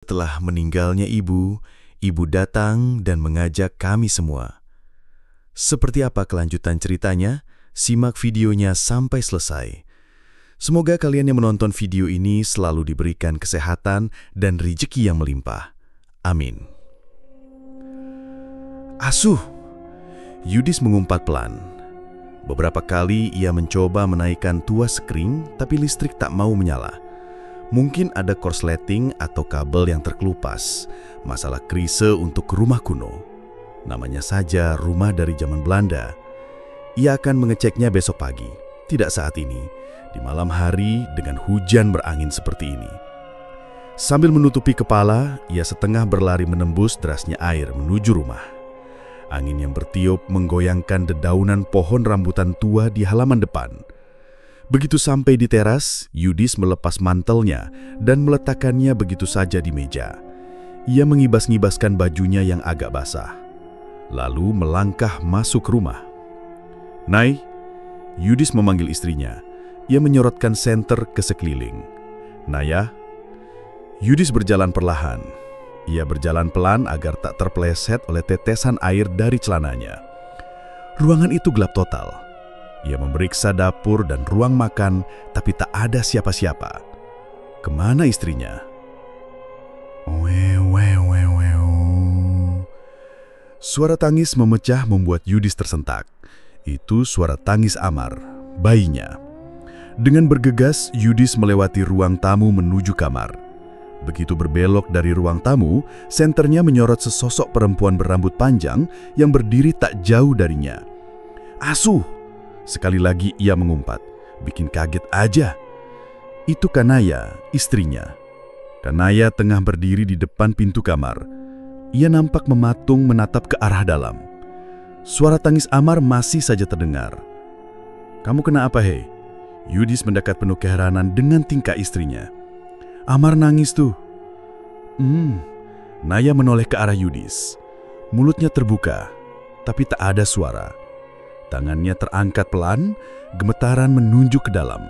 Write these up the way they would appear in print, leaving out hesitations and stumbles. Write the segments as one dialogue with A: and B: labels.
A: Setelah meninggalnya ibu datang dan mengajak kami semua. Seperti apa kelanjutan ceritanya? Simak videonya sampai selesai. Semoga kalian yang menonton video ini selalu diberikan kesehatan dan rezeki yang melimpah. Amin. Asuh! Yudis mengumpat pelan. Beberapa kali ia mencoba menaikkan tuas sekring, tapi listrik tak mau menyala. Mungkin ada korsleting atau kabel yang terkelupas, masalah krise untuk rumah kuno. Namanya saja rumah dari zaman Belanda. Ia akan mengeceknya besok pagi, tidak saat ini, di malam hari dengan hujan berangin seperti ini. Sambil menutupi kepala, ia setengah berlari menembus derasnya air menuju rumah. Angin yang bertiup menggoyangkan dedaunan pohon rambutan tua di halaman depan. Begitu sampai di teras, Yudis melepas mantelnya dan meletakkannya begitu saja di meja. Ia mengibas-ngibaskan bajunya yang agak basah. Lalu melangkah masuk rumah. "Nay," Yudis memanggil istrinya. Ia menyorotkan senter ke sekeliling. "Naya." Yudis berjalan perlahan. Ia berjalan pelan agar tak terpeleset oleh tetesan air dari celananya. Ruangan itu gelap total. Ia memeriksa dapur dan ruang makan, tapi tak ada siapa-siapa. Kemana istrinya? Suara tangis memecah membuat Yudis tersentak. Itu suara tangis Amar, bayinya. Dengan bergegas, Yudis melewati ruang tamu menuju kamar. Begitu berbelok dari ruang tamu, senternya menyorot sesosok perempuan berambut panjang yang berdiri tak jauh darinya. "Asuh!" Sekali lagi ia mengumpat, bikin kaget aja. Itu Kanaya, istrinya. Kanaya tengah berdiri di depan pintu kamar. Ia nampak mematung menatap ke arah dalam. Suara tangis Amar masih saja terdengar. "Kamu kena apa, hei?" Yudis mendekat penuh keheranan dengan tingkah istrinya. "Amar nangis tuh." Naya menoleh ke arah Yudis. Mulutnya terbuka, tapi tak ada suara. Tangannya terangkat pelan, gemetaran menunjuk ke dalam.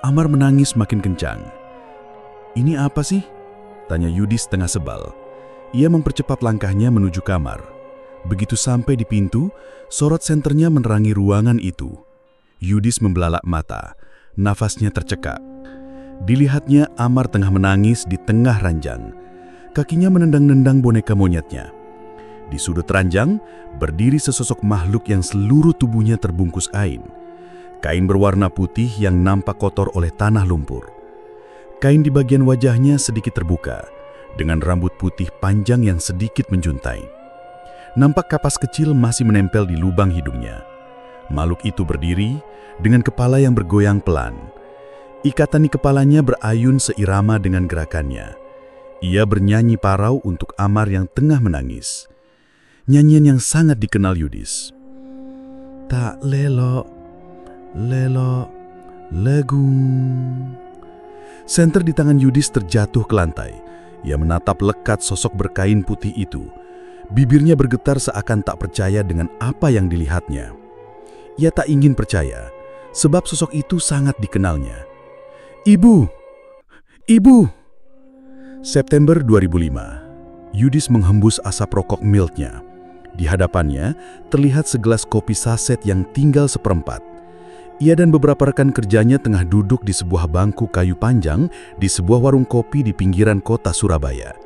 A: Amar menangis makin kencang. "Ini apa sih?" tanya Yudis tengah sebal. Ia mempercepat langkahnya menuju kamar. Begitu sampai di pintu, sorot senternya menerangi ruangan itu. Yudis membelalak mata, nafasnya tercekak. Dilihatnya Amar tengah menangis di tengah ranjang. Kakinya menendang-nendang boneka monyetnya. Di sudut ranjang, berdiri sesosok makhluk yang seluruh tubuhnya terbungkus kain. Kain berwarna putih yang nampak kotor oleh tanah lumpur. Kain di bagian wajahnya sedikit terbuka, dengan rambut putih panjang yang sedikit menjuntai. Nampak kapas kecil masih menempel di lubang hidungnya. Makhluk itu berdiri dengan kepala yang bergoyang pelan. Ikatan di kepalanya berayun seirama dengan gerakannya. Ia bernyanyi parau untuk Amar yang tengah menangis. Nyanyian yang sangat dikenal Yudis. "Tak lelo, lelo, legung." Senter di tangan Yudis terjatuh ke lantai. Ia menatap lekat sosok berkain putih itu. Bibirnya bergetar seakan tak percaya dengan apa yang dilihatnya. Ia tak ingin percaya, sebab sosok itu sangat dikenalnya. "Ibu! Ibu!" September 2005. Yudis menghembus asap rokok miltnya. Di hadapannya terlihat segelas kopi saset yang tinggal seperempat. Ia dan beberapa rekan kerjanya tengah duduk di sebuah bangku kayu panjang di sebuah warung kopi di pinggiran kota Surabaya.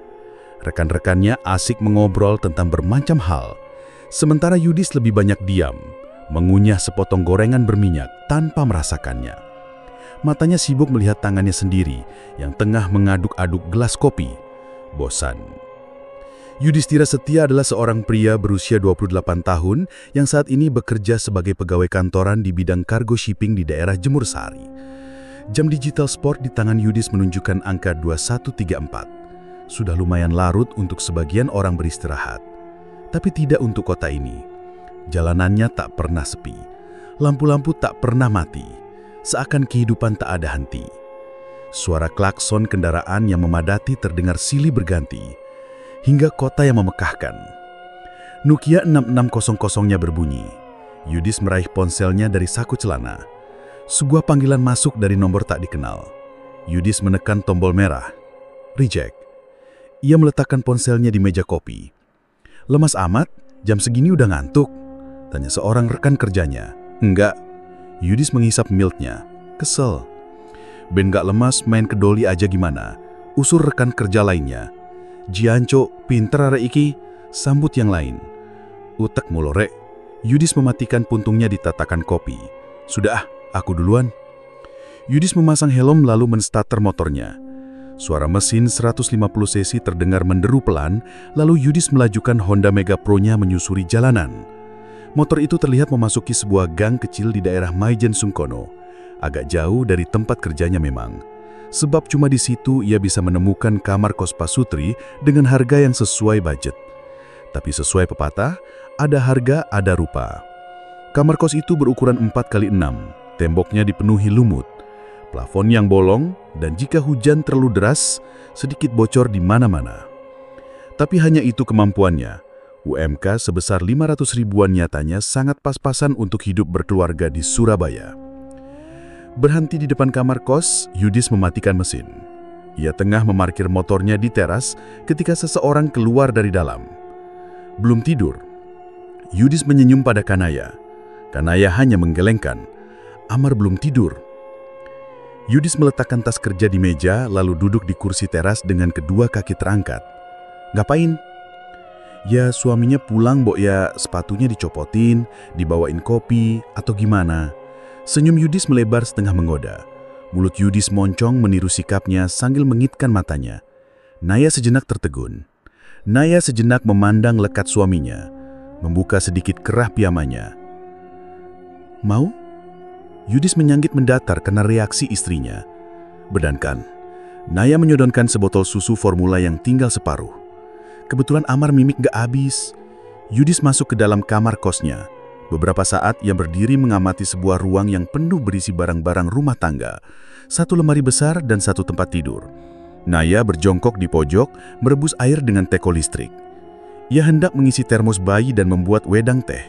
A: Rekan-rekannya asik mengobrol tentang bermacam hal. Sementara Yudis lebih banyak diam, mengunyah sepotong gorengan berminyak tanpa merasakannya. Matanya sibuk melihat tangannya sendiri yang tengah mengaduk-aduk gelas kopi. Bosan. Yudhistira Setia adalah seorang pria berusia 28 tahun yang saat ini bekerja sebagai pegawai kantoran di bidang cargo shipping di daerah Jemur Sari. Jam digital sport di tangan Yudis menunjukkan angka 2134. Sudah lumayan larut untuk sebagian orang beristirahat. Tapi tidak untuk kota ini. Jalanannya tak pernah sepi. Lampu-lampu tak pernah mati. Seakan kehidupan tak ada henti. Suara klakson kendaraan yang memadati terdengar silih berganti. Hingga kota yang memekahkan. Nokia 6600-nya berbunyi. Yudis meraih ponselnya dari saku celana. Sebuah panggilan masuk dari nomor tak dikenal. Yudis menekan tombol merah. Reject. Ia meletakkan ponselnya di meja kopi. "Lemas amat? Jam segini udah ngantuk?" tanya seorang rekan kerjanya. "Enggak." Yudis menghisap milknya. Kesel. "Ben gak lemas, main ke doli aja gimana?" usur rekan kerja lainnya. "Jianco, pinter arek iki," sambut yang lain. "Utek mulorek." Yudis mematikan puntungnya di tatakan kopi. "Sudah, aku duluan." Yudis memasang helm lalu menstarter motornya. Suara mesin 150 cc terdengar menderu pelan, lalu Yudis melajukan Honda Mega Pro-nya menyusuri jalanan. Motor itu terlihat memasuki sebuah gang kecil di daerah Maijen Sungkono. Agak jauh dari tempat kerjanya memang. Sebab cuma di situ ia bisa menemukan kamar kos Pak Sutri dengan harga yang sesuai budget. Tapi sesuai pepatah, ada harga, ada rupa. Kamar kos itu berukuran 4x6, temboknya dipenuhi lumut, plafon yang bolong, dan jika hujan terlalu deras, sedikit bocor di mana-mana. Tapi hanya itu kemampuannya. UMK sebesar 500 ribuan nyatanya sangat pas-pasan untuk hidup berkeluarga di Surabaya. Berhenti di depan kamar kos, Yudis mematikan mesin. Ia tengah memarkir motornya di teras ketika seseorang keluar dari dalam. Belum tidur. Yudis menyenyum pada Kanaya. Kanaya hanya menggelengkan. Amar belum tidur. Yudis meletakkan tas kerja di meja lalu duduk di kursi teras dengan kedua kaki terangkat. "Ngapain?" "Ya suaminya pulang, Mbok, ya sepatunya dicopotin, dibawain kopi, atau gimana?" Senyum Yudis melebar setengah menggoda. Mulut Yudis moncong meniru sikapnya sambil mengitkan matanya. Naya sejenak tertegun. Naya sejenak memandang lekat suaminya, membuka sedikit kerah piyamanya. "Mau?" Yudis menyanggit mendatar karena reaksi istrinya. "Bedankan." Naya menyodonkan sebotol susu formula yang tinggal separuh. Kebetulan Amar mimik gak habis. Yudis masuk ke dalam kamar kosnya. Beberapa saat ia berdiri mengamati sebuah ruang yang penuh berisi barang-barang rumah tangga. Satu lemari besar dan satu tempat tidur. Naya berjongkok di pojok, merebus air dengan teko listrik. Ia hendak mengisi termos bayi dan membuat wedang teh.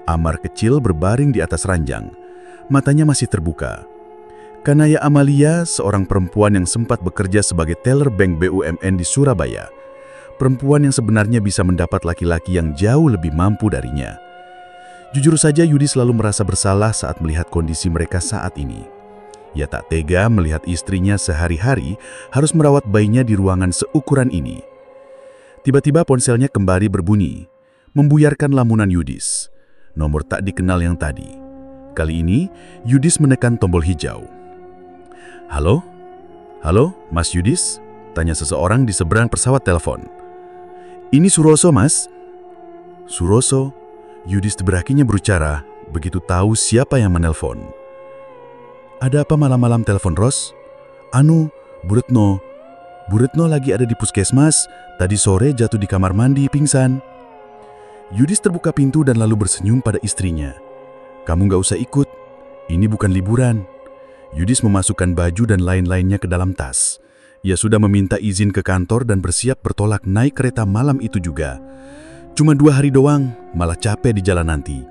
A: Amar kecil berbaring di atas ranjang. Matanya masih terbuka. Kanaya Amalia, seorang perempuan yang sempat bekerja sebagai teller bank BUMN di Surabaya. Perempuan yang sebenarnya bisa mendapat laki-laki yang jauh lebih mampu darinya. Jujur saja Yudis selalu merasa bersalah saat melihat kondisi mereka saat ini. Ia tak tega melihat istrinya sehari-hari harus merawat bayinya di ruangan seukuran ini. Tiba-tiba ponselnya kembali berbunyi, membuyarkan lamunan Yudis. Nomor tak dikenal yang tadi. Kali ini, Yudis menekan tombol hijau. "Halo? Halo, Mas Yudis?" tanya seseorang di seberang pesawat telepon. "Ini Suroso, Mas." "Suroso?" Yudis berakhirnya berucara, begitu tahu siapa yang menelpon. "Ada apa malam-malam telepon, Ros?" "Anu, Bu Retno. Bu Retno lagi ada di puskesmas, tadi sore jatuh di kamar mandi, pingsan." Yudis terbuka pintu dan lalu bersenyum pada istrinya. "Kamu gak usah ikut, ini bukan liburan." Yudis memasukkan baju dan lain-lainnya ke dalam tas. Ia sudah meminta izin ke kantor dan bersiap bertolak naik kereta malam itu juga. "Cuma 2 hari doang, malah capek di jalan nanti."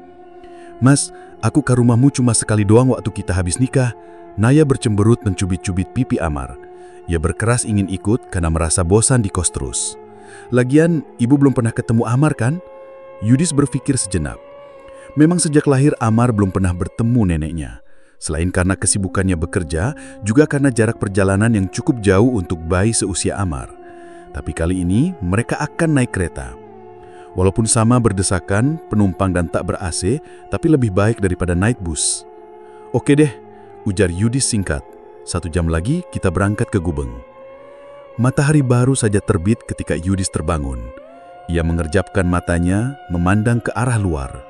A: "Mas, aku ke rumahmu cuma sekali doang waktu kita habis nikah." Naya bercemberut mencubit-cubit pipi Amar. Ia berkeras ingin ikut karena merasa bosan di kos terus. "Lagian, ibu belum pernah ketemu Amar kan?" Yudis berpikir sejenak. Memang sejak lahir Amar belum pernah bertemu neneknya. Selain karena kesibukannya bekerja, juga karena jarak perjalanan yang cukup jauh untuk bayi seusia Amar. Tapi kali ini mereka akan naik kereta. Walaupun sama berdesakan, penumpang dan tak ber-AC, tapi lebih baik daripada naik bus. "Oke deh," ujar Yudis singkat. 1 jam lagi kita berangkat ke Gubeng." Matahari baru saja terbit ketika Yudis terbangun. Ia mengerjapkan matanya, memandang ke arah luar.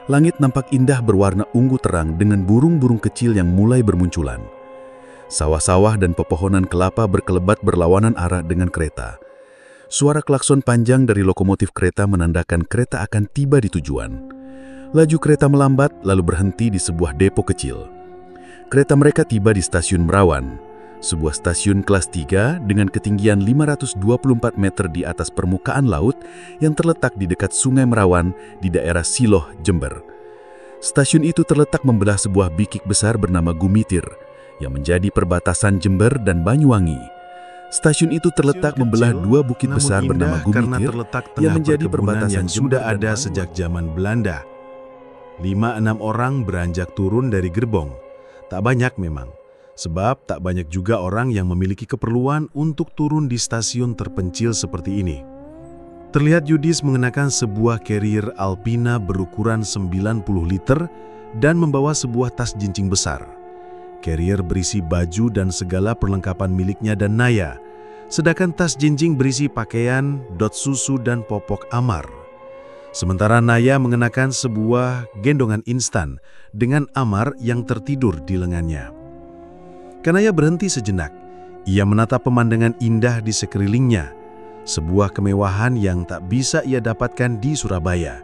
A: Langit nampak indah berwarna ungu terang dengan burung-burung kecil yang mulai bermunculan. Sawah-sawah dan pepohonan kelapa berkelebat berlawanan arah dengan kereta. Suara klakson panjang dari lokomotif kereta menandakan kereta akan tiba di tujuan. Laju kereta melambat lalu berhenti di sebuah depo kecil. Kereta mereka tiba di stasiun Merawan, sebuah stasiun kelas 3 dengan ketinggian 524 meter di atas permukaan laut yang terletak di dekat Sungai Merawan di daerah Siloh, Jember. Stasiun itu terletak membelah sebuah bikik besar bernama Gumitir yang menjadi perbatasan Jember dan Banyuwangi. Stasiun itu terletak membelah dua bukit besar bernama Gumitir yang menjadi perbatasan
B: yang sudah
A: Jember dan
B: ada
A: Bangli.
B: sejak zaman Belanda. 5-6 orang beranjak turun dari gerbong. Tak banyak memang, sebab tak banyak juga orang yang memiliki keperluan untuk turun di stasiun terpencil seperti ini. Terlihat Yudis mengenakan sebuah carrier Alpina berukuran 90 liter dan membawa sebuah tas jincing besar. Carrier berisi baju dan segala perlengkapan miliknya dan Naya, sedangkan tas jinjing berisi pakaian, dot susu dan popok Amar. Sementara Naya mengenakan sebuah gendongan instan dengan Amar yang tertidur di lengannya. Kanaya berhenti sejenak. Ia menatap pemandangan indah di sekelilingnya, sebuah kemewahan yang tak bisa ia dapatkan di Surabaya.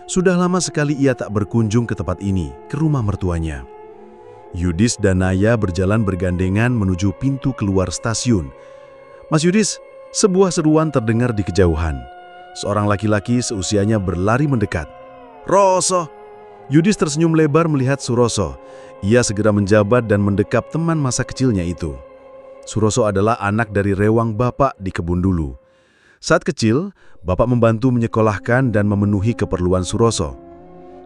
B: Sudah lama sekali ia tak berkunjung ke tempat ini, ke rumah mertuanya. Yudis dan Naya berjalan bergandengan menuju pintu keluar stasiun. "Mas Yudis," sebuah seruan terdengar di kejauhan. Seorang laki-laki seusianya berlari mendekat. "Roso!" Yudis tersenyum lebar melihat Suroso. Ia segera menjabat dan mendekap teman masa kecilnya itu. Suroso adalah anak dari rewang bapak di kebun dulu. Saat kecil, bapak membantu menyekolahkan dan memenuhi keperluan Suroso.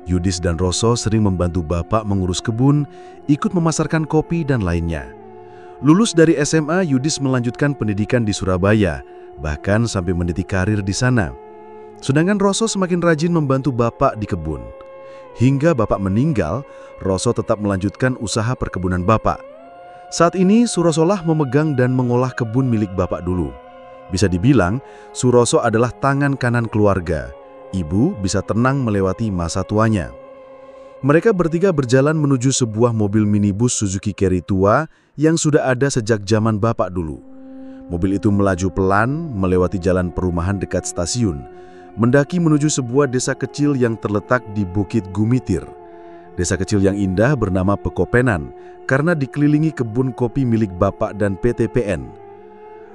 B: Yudis dan Roso sering membantu bapak mengurus kebun, ikut memasarkan kopi dan lainnya. Lulus dari SMA, Yudis melanjutkan pendidikan di Surabaya, bahkan sampai meniti karir di sana. Sedangkan Roso semakin rajin membantu bapak di kebun. Hingga bapak meninggal, Roso tetap melanjutkan usaha perkebunan bapak. Saat ini, Surosolah memegang dan mengolah kebun milik bapak dulu. Bisa dibilang, Suroso adalah tangan kanan keluarga. Ibu bisa tenang melewati masa tuanya. Mereka bertiga berjalan menuju sebuah mobil minibus Suzuki Carry tua yang sudah ada sejak zaman bapak dulu. Mobil itu melaju pelan melewati jalan perumahan dekat stasiun, mendaki menuju sebuah desa kecil yang terletak di Bukit Gumitir. Desa kecil yang indah bernama Pekopenan karena dikelilingi kebun kopi milik bapak dan PT PN.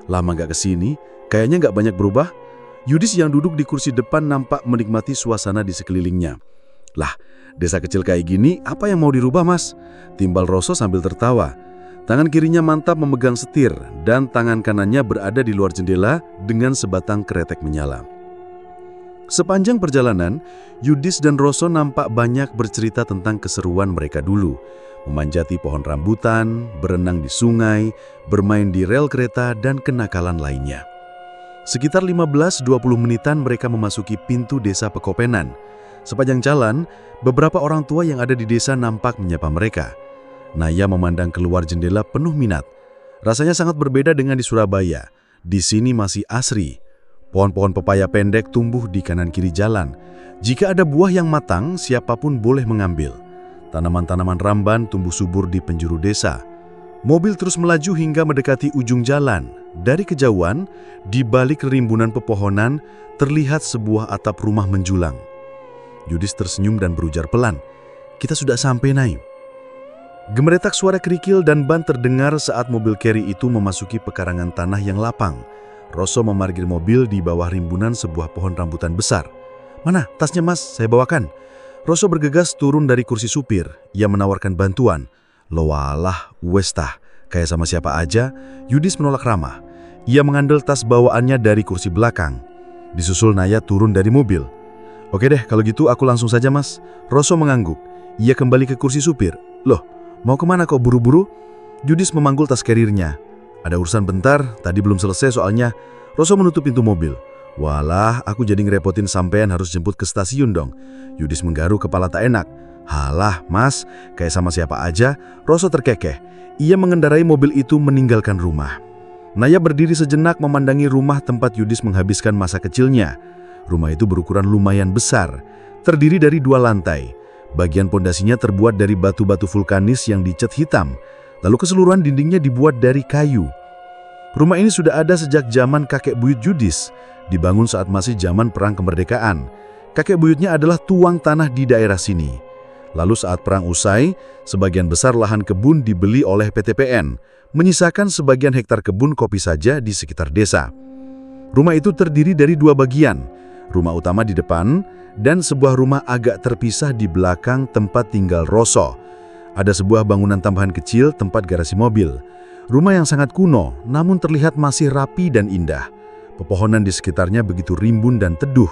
B: Lama gak kesini, kayaknya gak banyak berubah. Yudis yang duduk di kursi depan nampak menikmati suasana di sekelilingnya. "Lah, desa kecil kayak gini, apa yang mau dirubah, Mas?" timbal Roso sambil tertawa. Tangan kirinya mantap memegang setir dan tangan kanannya berada di luar jendela dengan sebatang kretek menyala. Sepanjang perjalanan, Yudis dan Roso nampak banyak bercerita tentang keseruan mereka dulu. Memanjati pohon rambutan, berenang di sungai, bermain di rel kereta, dan kenakalan lainnya. Sekitar 15-20 menitan mereka memasuki pintu desa Pekopenan. Sepanjang jalan, beberapa orang tua yang ada di desa nampak menyapa mereka. Naya memandang keluar jendela penuh minat. Rasanya sangat berbeda dengan di Surabaya. Di sini masih asri. Pohon-pohon pepaya pendek tumbuh di kanan kiri jalan. Jika ada buah yang matang, siapapun boleh mengambil. Tanaman-tanaman ramban tumbuh subur di penjuru desa. Mobil terus melaju hingga mendekati ujung jalan. Dari kejauhan, di balik rimbunan pepohonan, terlihat sebuah atap rumah menjulang. Yudis tersenyum dan berujar pelan, "Kita sudah sampai, Nay." Gemeretak suara kerikil dan ban terdengar saat mobil carry itu memasuki pekarangan tanah yang lapang. Roso memarkir mobil di bawah rimbunan sebuah pohon rambutan besar. "Mana tasnya, Mas? Saya bawakan." Roso bergegas turun dari kursi supir. Ia menawarkan bantuan. "Loalah, wes tah, kayak sama siapa aja." Yudis menolak ramah. Ia mengandel tas bawaannya dari kursi belakang. Disusul Naya turun dari mobil. "Oke deh, kalau gitu aku langsung saja, Mas." Roso mengangguk. Ia kembali ke kursi supir. "Loh, mau kemana kok buru-buru?" Yudis memanggul tas karirnya. "Ada urusan bentar, tadi belum selesai soalnya." Roso menutup pintu mobil. "Walah, aku jadi ngerepotin sampean harus jemput ke stasiun dong." Yudis menggaruk kepala tak enak. "Halah, Mas, kayak sama siapa aja." Roso terkekeh. Ia mengendarai mobil itu meninggalkan rumah. Naya berdiri sejenak memandangi rumah tempat Yudis menghabiskan masa kecilnya. Rumah itu berukuran lumayan besar, terdiri dari 2 lantai. Bagian pondasinya terbuat dari batu-batu vulkanis yang dicat hitam, lalu keseluruhan dindingnya dibuat dari kayu. Rumah ini sudah ada sejak zaman kakek buyut Yudis, dibangun saat masih zaman Perang Kemerdekaan. Kakek buyutnya adalah tuang tanah di daerah sini. Lalu saat perang usai, sebagian besar lahan kebun dibeli oleh PT PN, menyisakan sebagian hektar kebun kopi saja di sekitar desa. Rumah itu terdiri dari 2 bagian, rumah utama di depan dan sebuah rumah agak terpisah di belakang tempat tinggal Roso. Ada sebuah bangunan tambahan kecil tempat garasi mobil.
A: Rumah yang sangat kuno, namun terlihat masih rapi dan indah. Pepohonan di sekitarnya begitu rimbun dan teduh.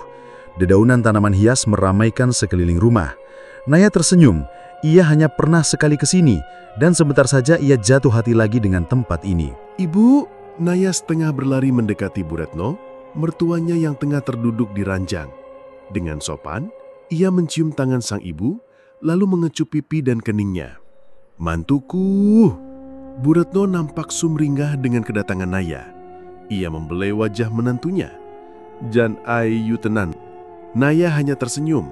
A: Dedaunan tanaman hias meramaikan sekeliling rumah. Naya tersenyum. Ia hanya pernah sekali ke sini, dan sebentar saja ia jatuh hati lagi dengan tempat ini.
B: Ibu, Naya setengah berlari mendekati Bu Retno, mertuanya yang tengah terduduk di ranjang. Dengan sopan, ia mencium tangan sang ibu, lalu mengecup pipi dan keningnya. "Mantuku!" Bu Retno nampak sumringah dengan kedatangan Naya. Ia membelai wajah menantunya. "Jan ayu tenan." Naya hanya tersenyum.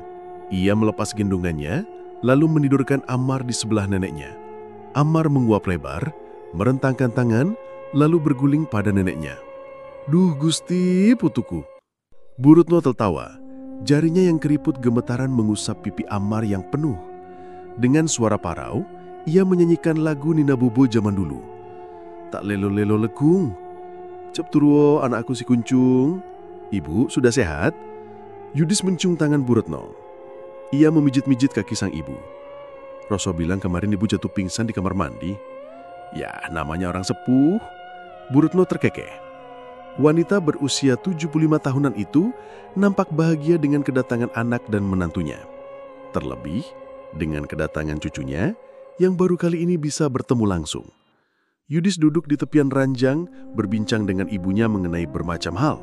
B: Ia melepas gendongannya, lalu menidurkan Ammar di sebelah neneknya. Ammar menguap lebar, merentangkan tangan, lalu berguling pada neneknya. "Duh Gusti putuku." Bu Retno tertawa. Jarinya yang keriput gemetaran mengusap pipi Ammar yang penuh. Dengan suara parau, ia menyanyikan lagu Nina Bobo zaman dulu. "Tak lelo-lelo lekung. Cep turuo anakku si kuncung. Ibu sudah sehat?" Yudis mencium tangan Bu Retno. Ia memijit-mijit kaki sang ibu. "Roso bilang kemarin ibu jatuh pingsan di kamar mandi." "Ya, namanya orang sepuh." Bu Retno terkekeh. Wanita berusia 75 tahunan itu nampak bahagia dengan kedatangan anak dan menantunya. Terlebih dengan kedatangan cucunya yang baru kali ini bisa bertemu langsung. Yudis duduk di tepian ranjang berbincang dengan ibunya mengenai bermacam hal.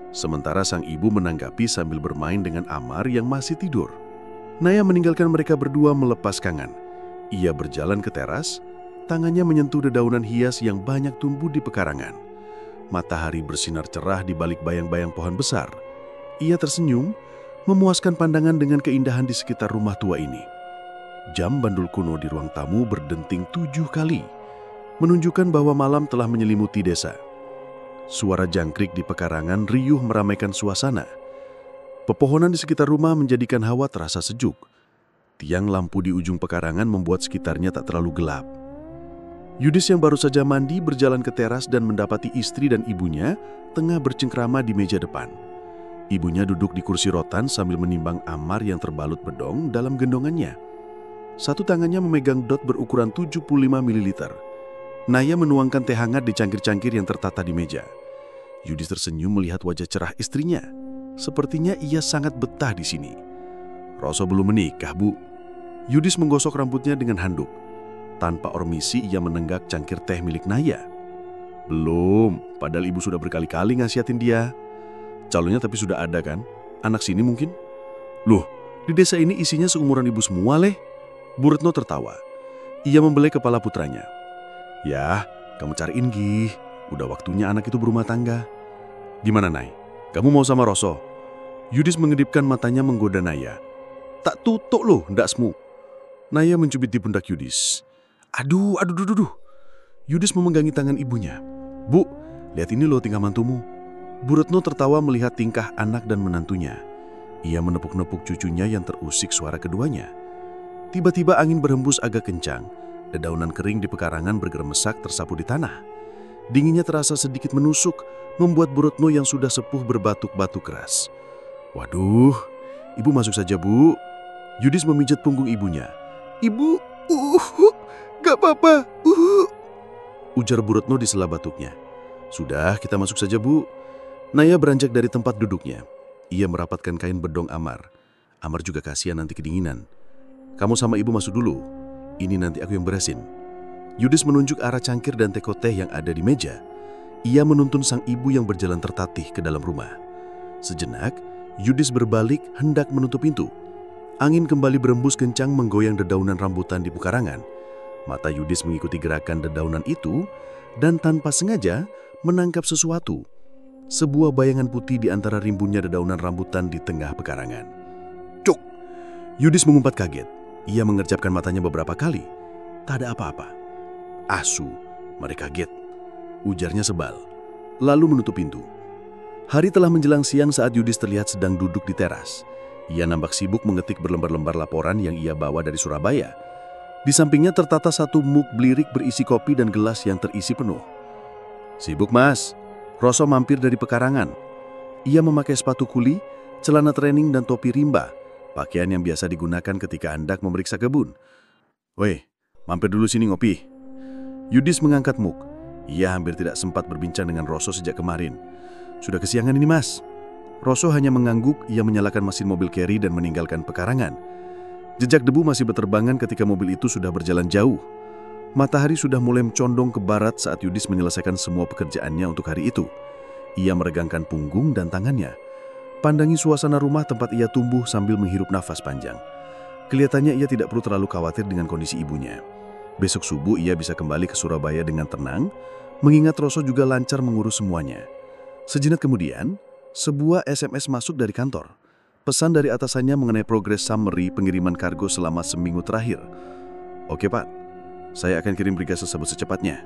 B: Sementara sang ibu menanggapi sambil bermain dengan Ammar yang masih tidur. Naya meninggalkan mereka berdua melepas kangen. Ia berjalan ke teras, tangannya menyentuh dedaunan hias yang banyak tumbuh di pekarangan. Matahari bersinar cerah di balik bayang-bayang pohon besar. Ia tersenyum, memuaskan pandangan dengan keindahan di sekitar rumah tua ini. Jam bandul kuno di ruang tamu berdenting 7 kali, menunjukkan bahwa malam telah menyelimuti desa. Suara jangkrik di pekarangan riuh meramaikan suasana. Pepohonan di sekitar rumah menjadikan hawa terasa sejuk. Tiang lampu di ujung pekarangan membuat sekitarnya tak terlalu gelap. Yudis yang baru saja mandi berjalan ke teras dan mendapati istri dan ibunya tengah bercengkrama di meja depan. Ibunya duduk di kursi rotan sambil menimbang Ammar yang terbalut bedong dalam gendongannya. Satu tangannya memegang dot berukuran 75 ml. Naya menuangkan teh hangat di cangkir-cangkir yang tertata di meja. Yudis tersenyum melihat wajah cerah istrinya. Sepertinya ia sangat betah di sini. "Roso belum menikah, Bu." Yudis menggosok rambutnya dengan handuk. Tanpa ormisi ia menenggak cangkir teh milik Naya. "Belum, padahal ibu sudah berkali-kali ngasiatin dia." "Calonnya tapi sudah ada kan? Anak sini mungkin?" "Loh, di desa ini isinya seumuran ibu semua leh." Bu Retno tertawa. Ia membelai kepala putranya. "Ya, kamu cariin Gih. Udah waktunya anak itu berumah tangga." "Gimana Nay? Kamu mau sama Roso?" Yudis mengedipkan matanya menggoda Naya. "Tak tutuk loh, ndak semu." Naya mencubit di pundak Yudis. Aduh. Yudis memenggangi tangan ibunya. "Bu, lihat ini loh tingkah mantumu." Bu Retno tertawa melihat tingkah anak dan menantunya. Ia menepuk-nepuk cucunya yang terusik suara keduanya. Tiba-tiba angin berhembus agak kencang. Dedaunan kering di pekarangan bergeremesak tersapu di tanah. Dinginnya terasa sedikit menusuk, membuat Bu Retno yang sudah sepuh berbatuk-batuk keras. "Waduh, ibu masuk saja, Bu." Yudis memijat punggung ibunya. "Ibu, gak apa-apa, ujar Bu Retno di sela batuknya. "Sudah, kita masuk saja, Bu." Naya beranjak dari tempat duduknya. Ia merapatkan kain bedong Ammar. Ammar juga kasihan nanti kedinginan. "Kamu sama ibu masuk dulu. Ini nanti aku yang beresin." Yudis menunjuk arah cangkir dan teko teh yang ada di meja. Ia menuntun sang ibu yang berjalan tertatih ke dalam rumah. Sejenak, Yudis berbalik hendak menutup pintu. Angin kembali berembus kencang menggoyang dedaunan rambutan di pekarangan. Mata Yudis mengikuti gerakan dedaunan itu dan tanpa sengaja menangkap sesuatu. Sebuah bayangan putih di antara rimbunnya dedaunan rambutan di tengah pekarangan. "Cuk!" Yudis mengumpat kaget. Ia mengerjapkan matanya beberapa kali. Tak ada apa-apa. "Asu, mereka kaget," ujarnya sebal. Lalu menutup pintu. Hari telah menjelang siang saat Yudis terlihat sedang duduk di teras. Ia nampak sibuk mengetik berlembar-lembar laporan yang ia bawa dari Surabaya. Di sampingnya tertata satu mug blirik berisi kopi dan gelas yang terisi penuh. "Sibuk, Mas?" Roso mampir dari pekarangan. Ia memakai sepatu kuli, celana training dan topi rimba, pakaian yang biasa digunakan ketika hendak memeriksa kebun. "Weh, mampir dulu sini ngopi." Yudis mengangkat mug.
A: Ia hampir tidak sempat berbincang dengan Roso sejak kemarin. "Sudah kesiangan ini, Mas." Roso hanya mengangguk. Ia menyalakan mesin mobil Carry dan meninggalkan pekarangan. Jejak debu masih berterbangan ketika mobil itu sudah berjalan jauh. Matahari sudah mulai condong ke barat saat Yudis menyelesaikan semua pekerjaannya untuk hari itu. Ia meregangkan punggung dan tangannya. Pandangi suasana rumah tempat ia tumbuh sambil menghirup nafas panjang. Kelihatannya ia tidak perlu terlalu khawatir dengan kondisi ibunya. Besok subuh ia bisa kembali ke Surabaya dengan tenang, mengingat Roso juga lancar mengurus semuanya. Sejenak kemudian, sebuah SMS masuk dari kantor. Pesan dari atasannya mengenai progres summary pengiriman kargo selama seminggu terakhir. "Oke Pak, saya akan kirim berkas tersebut secepatnya."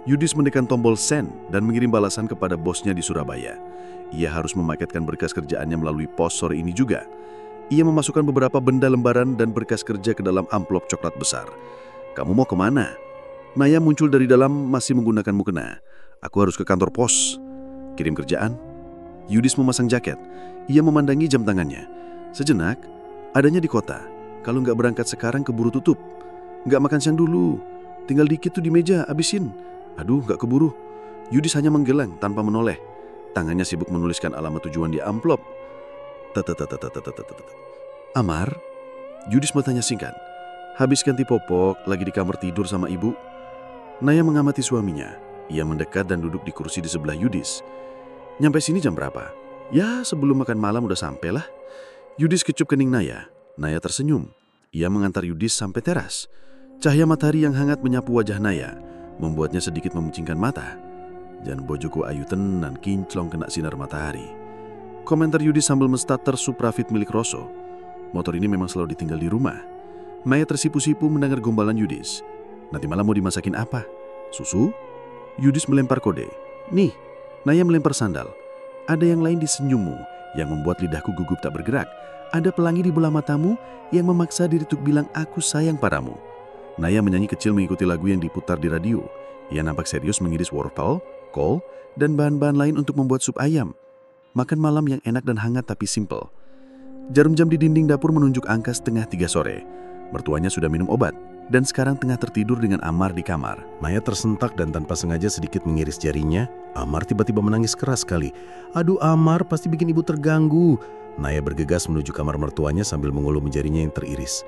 A: Yudis menekan tombol send dan mengirim balasan kepada bosnya di Surabaya. Ia harus memaketkan berkas kerjaannya melalui pos sore ini juga. Ia memasukkan beberapa benda lembaran dan berkas kerja ke dalam amplop coklat besar. "Kamu mau kemana?" Naya muncul dari dalam masih menggunakan mukena. "Aku harus ke kantor pos." "Kirim kerjaan?" Yudis memasang jaket. Ia memandangi jam tangannya. Sejenak, adanya di kota. "Kalau nggak berangkat sekarang keburu tutup. Nggak makan siang dulu. Tinggal dikit tuh di meja, abisin." "Aduh, nggak keburu." Yudis hanya menggeleng tanpa menoleh. Tangannya sibuk menuliskan alamat tujuan di amplop. "Amar?" Yudis bertanya singkat. "Habis ganti popok, lagi di kamar tidur sama ibu." Naya mengamati suaminya. Ia mendekat dan duduk di kursi di sebelah Yudis. "Nyampe sini jam berapa?" "Ya, sebelum makan malam udah sampai lah." Yudis kecup kening Naya. Naya tersenyum. Ia mengantar Yudis sampai teras. Cahaya matahari yang hangat menyapu wajah Naya, membuatnya sedikit memucingkan mata. "Jan bojoku ayu tenan kinclong kena sinar matahari." Komentar Yudis sambil menstarter Suprafit milik Roso. Motor ini memang selalu ditinggal di rumah. Naya tersipu-sipu mendengar gombalan Yudis. "Nanti malam mau dimasakin apa? Susu?" Yudis melempar kode. "Nih." Naya melempar sandal. "Ada yang lain di senyummu yang membuat lidahku gugup tak bergerak. Ada pelangi di bola matamu yang memaksa diri untuk bilang aku sayang padamu." Naya menyanyi kecil mengikuti lagu yang diputar di radio. Ia nampak serius mengiris wortel, kol, dan bahan-bahan lain untuk membuat sup ayam. Makan malam yang enak dan hangat tapi simpel. Jarum jam di dinding dapur menunjuk angka 2:30 sore. Mertuanya sudah minum obat dan sekarang tengah tertidur dengan Amar di kamar.
B: Naya tersentak dan tanpa sengaja sedikit mengiris jarinya. Amar tiba-tiba menangis keras sekali. "Aduh Amar, pasti bikin ibu terganggu." Naya bergegas menuju kamar mertuanya sambil mengulum jarinya yang teriris.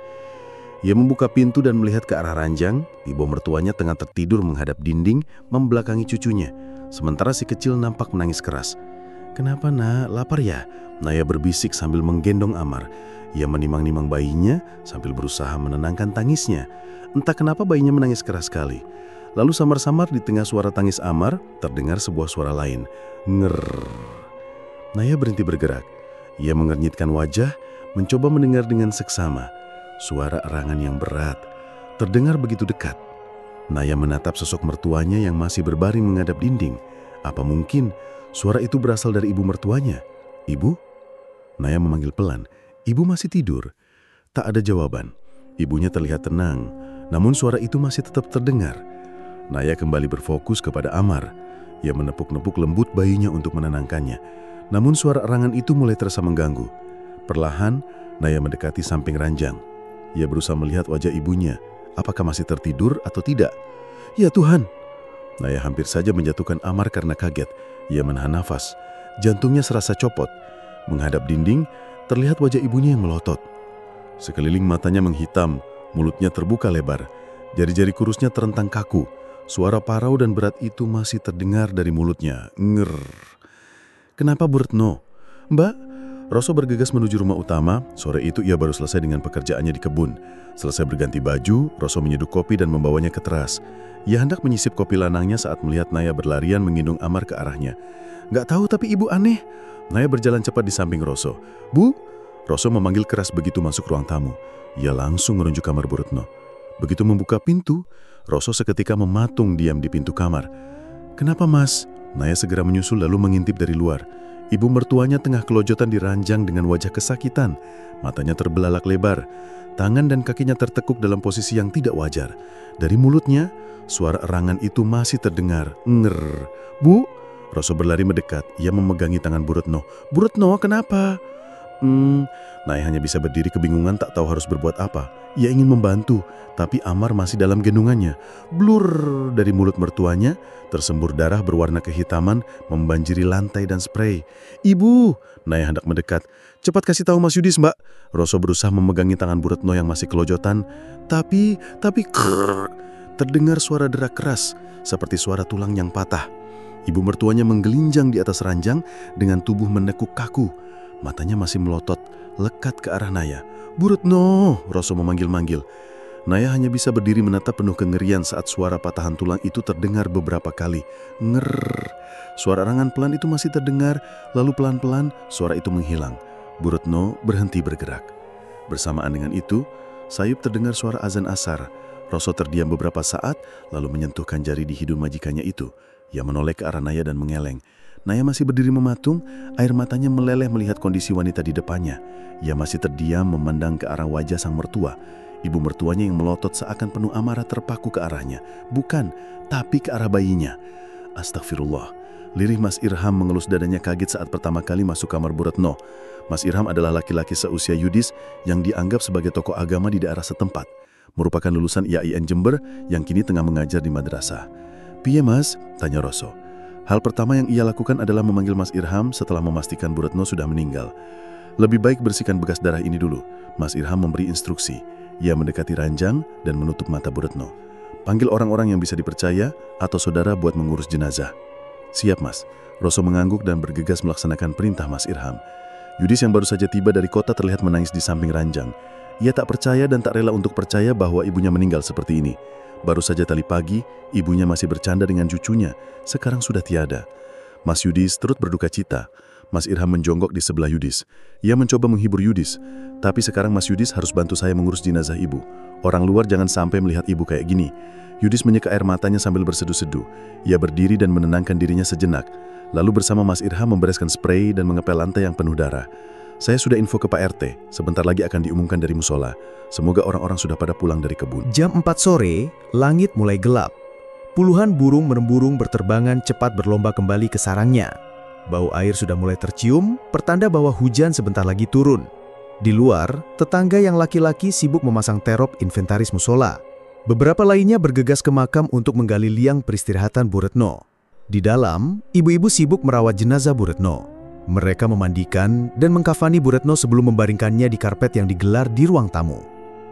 B: Ia membuka pintu dan melihat ke arah ranjang. Ibu mertuanya tengah tertidur menghadap dinding, membelakangi cucunya. Sementara si kecil nampak menangis keras. "Kenapa nak, lapar ya?" Naya berbisik sambil menggendong Amar. Ia menimang-nimang bayinya sambil berusaha menenangkan tangisnya. Entah kenapa bayinya menangis keras sekali. Lalu samar-samar di tengah suara tangis Amar, terdengar sebuah suara lain. Ngerrrr. Naya berhenti bergerak. Ia mengernyitkan wajah, mencoba mendengar dengan seksama. Suara erangan yang berat, terdengar begitu dekat. Naya menatap sosok mertuanya yang masih berbaring menghadap dinding. Apa mungkin suara itu berasal dari ibu mertuanya? "Ibu?" Naya memanggil pelan. Ibu masih tidur. Tak ada jawaban. Ibunya terlihat tenang, namun suara itu masih tetap terdengar. Naya kembali berfokus kepada Amar. Ia menepuk-nepuk lembut bayinya untuk menenangkannya. Namun suara erangan itu mulai terasa mengganggu. Perlahan, Naya mendekati samping ranjang. Ia berusaha melihat wajah ibunya. Apakah masih tertidur atau tidak? Ya Tuhan! Naya hampir saja menjatuhkan Amar karena kaget. Ia menahan nafas. Jantungnya serasa copot. Menghadap dinding, terlihat wajah ibunya yang melotot. Sekeliling matanya menghitam, mulutnya terbuka lebar. Jari-jari kurusnya terentang kaku. Suara parau dan berat itu masih terdengar dari mulutnya. Ngerrrr. "Kenapa Bu Retno?" "Mbak?" Roso bergegas menuju rumah utama. Sore itu ia baru selesai dengan pekerjaannya di kebun. Selesai berganti baju, Roso menyeduh kopi dan membawanya ke teras. Ia hendak menyisip kopi lanangnya saat melihat Naya berlarian menggendong Amar ke arahnya. "Nggak tahu tapi ibu aneh." Naya berjalan cepat di samping Roso. "Bu?" Roso memanggil keras begitu masuk ruang tamu. Ia langsung menuju kamar Bu Retno. Begitu membuka pintu, Roso seketika mematung diam di pintu kamar. "Kenapa Mas?" Naya segera menyusul lalu mengintip dari luar. Ibu mertuanya tengah kelojotan di ranjang dengan wajah kesakitan. Matanya terbelalak lebar. Tangan dan kakinya tertekuk dalam posisi yang tidak wajar. Dari mulutnya, suara erangan itu masih terdengar. Ngerrrr. "Bu?" Roso berlari mendekat. Ia memegangi tangan Bu Retno. "Bu Retno, kenapa?"
A: Naya hanya bisa berdiri kebingungan tak tahu harus berbuat apa. Ia ingin membantu, tapi Amar masih dalam gendungannya. Blur dari mulut mertuanya, tersembur darah berwarna kehitaman, membanjiri lantai dan spray. Ibu, Naya hendak mendekat. Cepat kasih tahu Mas Yudis, Mbak. Roso berusaha memegangi tangan Bu Retno yang masih kelojotan. Tapi, krrr, terdengar suara derak keras, seperti suara tulang yang patah. Ibu mertuanya menggelinjang di atas ranjang dengan tubuh menekuk kaku. Matanya masih melotot, lekat ke arah Naya. Bu Retno, Roso memanggil-manggil. Naya hanya bisa berdiri menatap penuh kengerian saat suara patahan tulang itu terdengar beberapa kali. Ngerrrr. Suara arangan pelan itu masih terdengar, lalu pelan-pelan suara itu menghilang. Bu Retno berhenti bergerak. Bersamaan dengan itu, sayup terdengar suara azan asar. Roso terdiam beberapa saat, lalu menyentuhkan jari di hidung majikannya itu. Ia menoleh ke arah Naya dan mengeleng. Naya masih berdiri mematung, air matanya meleleh melihat kondisi wanita di depannya. Ia masih terdiam memandang ke arah wajah sang mertua. Ibu mertuanya yang melotot seakan penuh amarah terpaku ke arahnya. Bukan, tapi ke arah bayinya. Astagfirullah. Lirih Mas Irham mengelus dadanya kaget saat pertama kali masuk kamar Bu Retno. Mas Irham adalah laki-laki seusia Yudis yang dianggap sebagai tokoh agama di daerah setempat. Merupakan lulusan IAIN Jember yang kini tengah mengajar di madrasah. "Piye Mas?" tanya Roso. Hal pertama yang ia lakukan adalah memanggil Mas Irham setelah memastikan Bu Retno sudah meninggal. "Lebih baik bersihkan bekas darah ini dulu." Mas Irham memberi instruksi. Ia mendekati ranjang dan menutup mata Bu Retno. "Panggil orang-orang yang bisa dipercaya atau saudara buat mengurus jenazah." "Siap Mas." Roso mengangguk dan bergegas melaksanakan perintah Mas Irham. Yudis yang baru saja tiba dari kota terlihat menangis di samping ranjang. Ia tak percaya dan tak rela untuk percaya bahwa ibunya meninggal seperti ini. Baru saja tadi pagi, ibunya masih bercanda dengan cucunya, sekarang sudah tiada. Mas Yudis turut berduka cita. Mas Irham menjonggok di sebelah Yudis. Ia mencoba menghibur Yudis. "Tapi sekarang Mas Yudis harus bantu saya mengurus jenazah ibu. Orang luar jangan sampai melihat ibu kayak gini." Yudis menyeka air matanya sambil berseduh-seduh. Ia berdiri dan menenangkan dirinya sejenak. Lalu bersama Mas Irham membereskan spray dan mengepel lantai yang penuh darah. "Saya sudah info ke Pak RT, sebentar lagi akan diumumkan dari musola. Semoga orang-orang sudah pada pulang dari kebun."
C: Jam 4 sore, langit mulai gelap. Puluhan burung meremburung berterbangan cepat berlomba kembali ke sarangnya. Bau air sudah mulai tercium, pertanda bahwa hujan sebentar lagi turun. Di luar, tetangga yang laki-laki sibuk memasang terop inventaris musola. Beberapa lainnya bergegas ke makam untuk menggali liang peristirahatan Bu Retno. Di dalam, ibu-ibu sibuk merawat jenazah Bu Retno. Mereka memandikan dan mengkafani Bu Retno sebelum membaringkannya di karpet yang digelar di ruang tamu.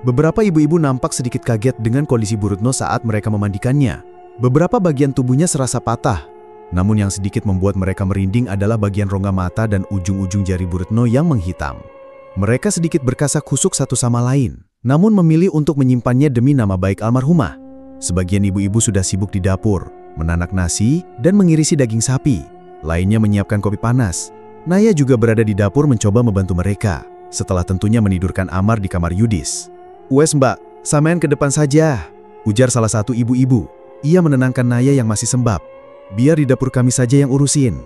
C: Beberapa ibu-ibu nampak sedikit kaget dengan kondisi Bu Retno saat mereka memandikannya. Beberapa bagian tubuhnya serasa patah. Namun yang sedikit membuat mereka merinding adalah bagian rongga mata dan ujung-ujung jari Bu Retno yang menghitam. Mereka sedikit berkasak kusuk satu sama lain, namun memilih untuk menyimpannya demi nama baik almarhumah. Sebagian ibu-ibu sudah sibuk di dapur, menanak nasi dan mengirisi daging sapi. Lainnya menyiapkan kopi panas. Naya juga berada di dapur mencoba membantu mereka, setelah tentunya menidurkan Amar di kamar Yudis. "Wes Mbak, sampean ke depan saja," ujar salah satu ibu-ibu. Ia menenangkan Naya yang masih sembab. "Biar di dapur kami saja yang urusin."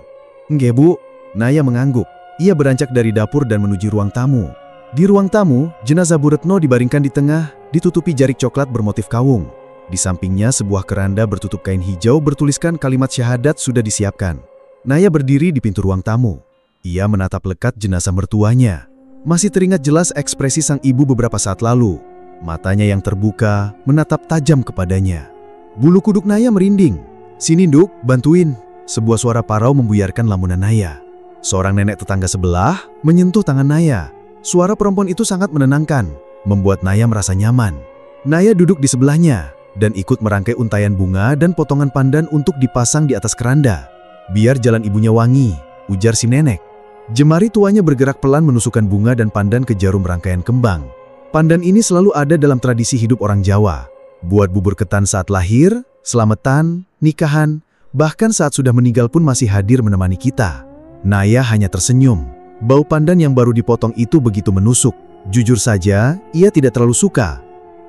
C: "Nggih Bu," Naya mengangguk. Ia beranjak dari dapur dan menuju ruang tamu. Di ruang tamu, jenazah Bu Retno dibaringkan di tengah, ditutupi jarik coklat bermotif kawung. Di sampingnya sebuah keranda bertutup kain hijau bertuliskan kalimat syahadat sudah disiapkan. Naya berdiri di pintu ruang tamu. Ia menatap lekat jenazah mertuanya. Masih teringat jelas ekspresi sang ibu beberapa saat lalu. Matanya yang terbuka menatap tajam kepadanya. Bulu kuduk Naya merinding. "Sini Nduk, bantuin." Sebuah suara parau membuyarkan lamunan Naya. Seorang nenek tetangga sebelah menyentuh tangan Naya. Suara perempuan itu sangat menenangkan, membuat Naya merasa nyaman. Naya duduk di sebelahnya dan ikut merangkai untayan bunga dan potongan pandan untuk dipasang di atas keranda. "Biar jalan ibunya wangi," ujar si nenek. Jemari tuanya bergerak pelan menusukkan bunga dan pandan ke jarum rangkaian kembang. Pandan ini selalu ada dalam tradisi hidup orang Jawa. Buat bubur ketan saat lahir, selamatan, nikahan, bahkan saat sudah meninggal pun masih hadir menemani kita. Naya hanya tersenyum. Bau pandan yang baru dipotong itu begitu menusuk. Jujur saja, ia tidak terlalu suka.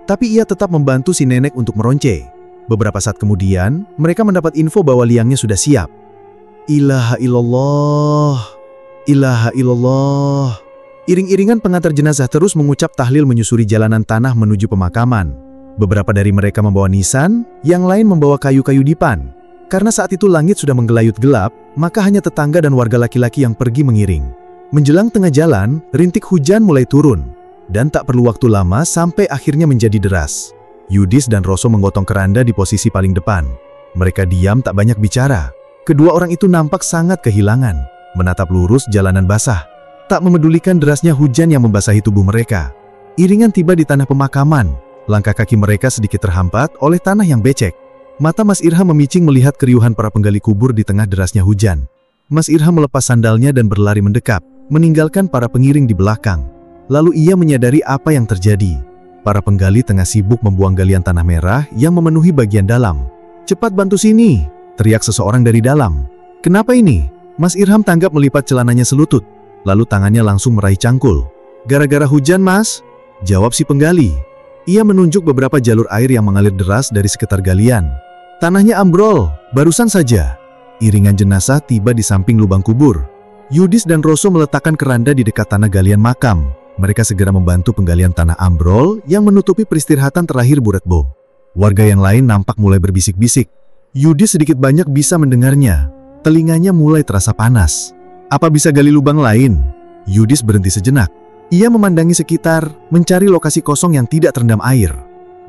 C: Tapi ia tetap membantu si nenek untuk meronce. Beberapa saat kemudian, mereka mendapat info bahwa liangnya sudah siap. "Ilaha illallah, ilaha illallah." Iring-iringan pengantar jenazah terus mengucap tahlil menyusuri jalanan tanah menuju pemakaman. Beberapa dari mereka membawa nisan, yang lain membawa kayu-kayu dipan. Karena saat itu langit sudah menggelayut gelap, maka hanya tetangga dan warga laki-laki yang pergi mengiring. Menjelang tengah jalan, rintik hujan mulai turun. Dan tak perlu waktu lama sampai akhirnya menjadi deras. Yudis dan Roso menggotong keranda di posisi paling depan. Mereka diam tak banyak bicara. Kedua orang itu nampak sangat kehilangan, menatap lurus jalanan basah. Tak memedulikan derasnya hujan yang membasahi tubuh mereka. Iringan tiba di tanah pemakaman. Langkah kaki mereka sedikit terhampat oleh tanah yang becek. Mata Mas Irham memicing melihat keriuhan para penggali kubur di tengah derasnya hujan. Mas Irham melepas sandalnya dan berlari mendekap, meninggalkan para pengiring di belakang. Lalu ia menyadari apa yang terjadi. Para penggali tengah sibuk membuang galian tanah merah yang memenuhi bagian dalam. "Cepat bantu sini!" teriak seseorang dari dalam. "Kenapa ini?" Mas Irham tanggap melipat celananya selutut. Lalu tangannya langsung meraih cangkul. "Gara-gara hujan, Mas," jawab si penggali. Ia menunjuk beberapa jalur air yang mengalir deras dari sekitar galian. "Tanahnya ambrol, barusan saja." Iringan jenazah tiba di samping lubang kubur. Yudis dan Roso meletakkan keranda di dekat tanah galian makam. Mereka segera membantu penggalian tanah ambrol yang menutupi peristirahatan terakhir Bu Retbo. Warga yang lain nampak mulai berbisik-bisik. Yudis sedikit banyak bisa mendengarnya. Telinganya mulai terasa panas. "Apa bisa gali lubang lain?" Yudis berhenti sejenak. Ia memandangi sekitar, mencari lokasi kosong yang tidak terendam air.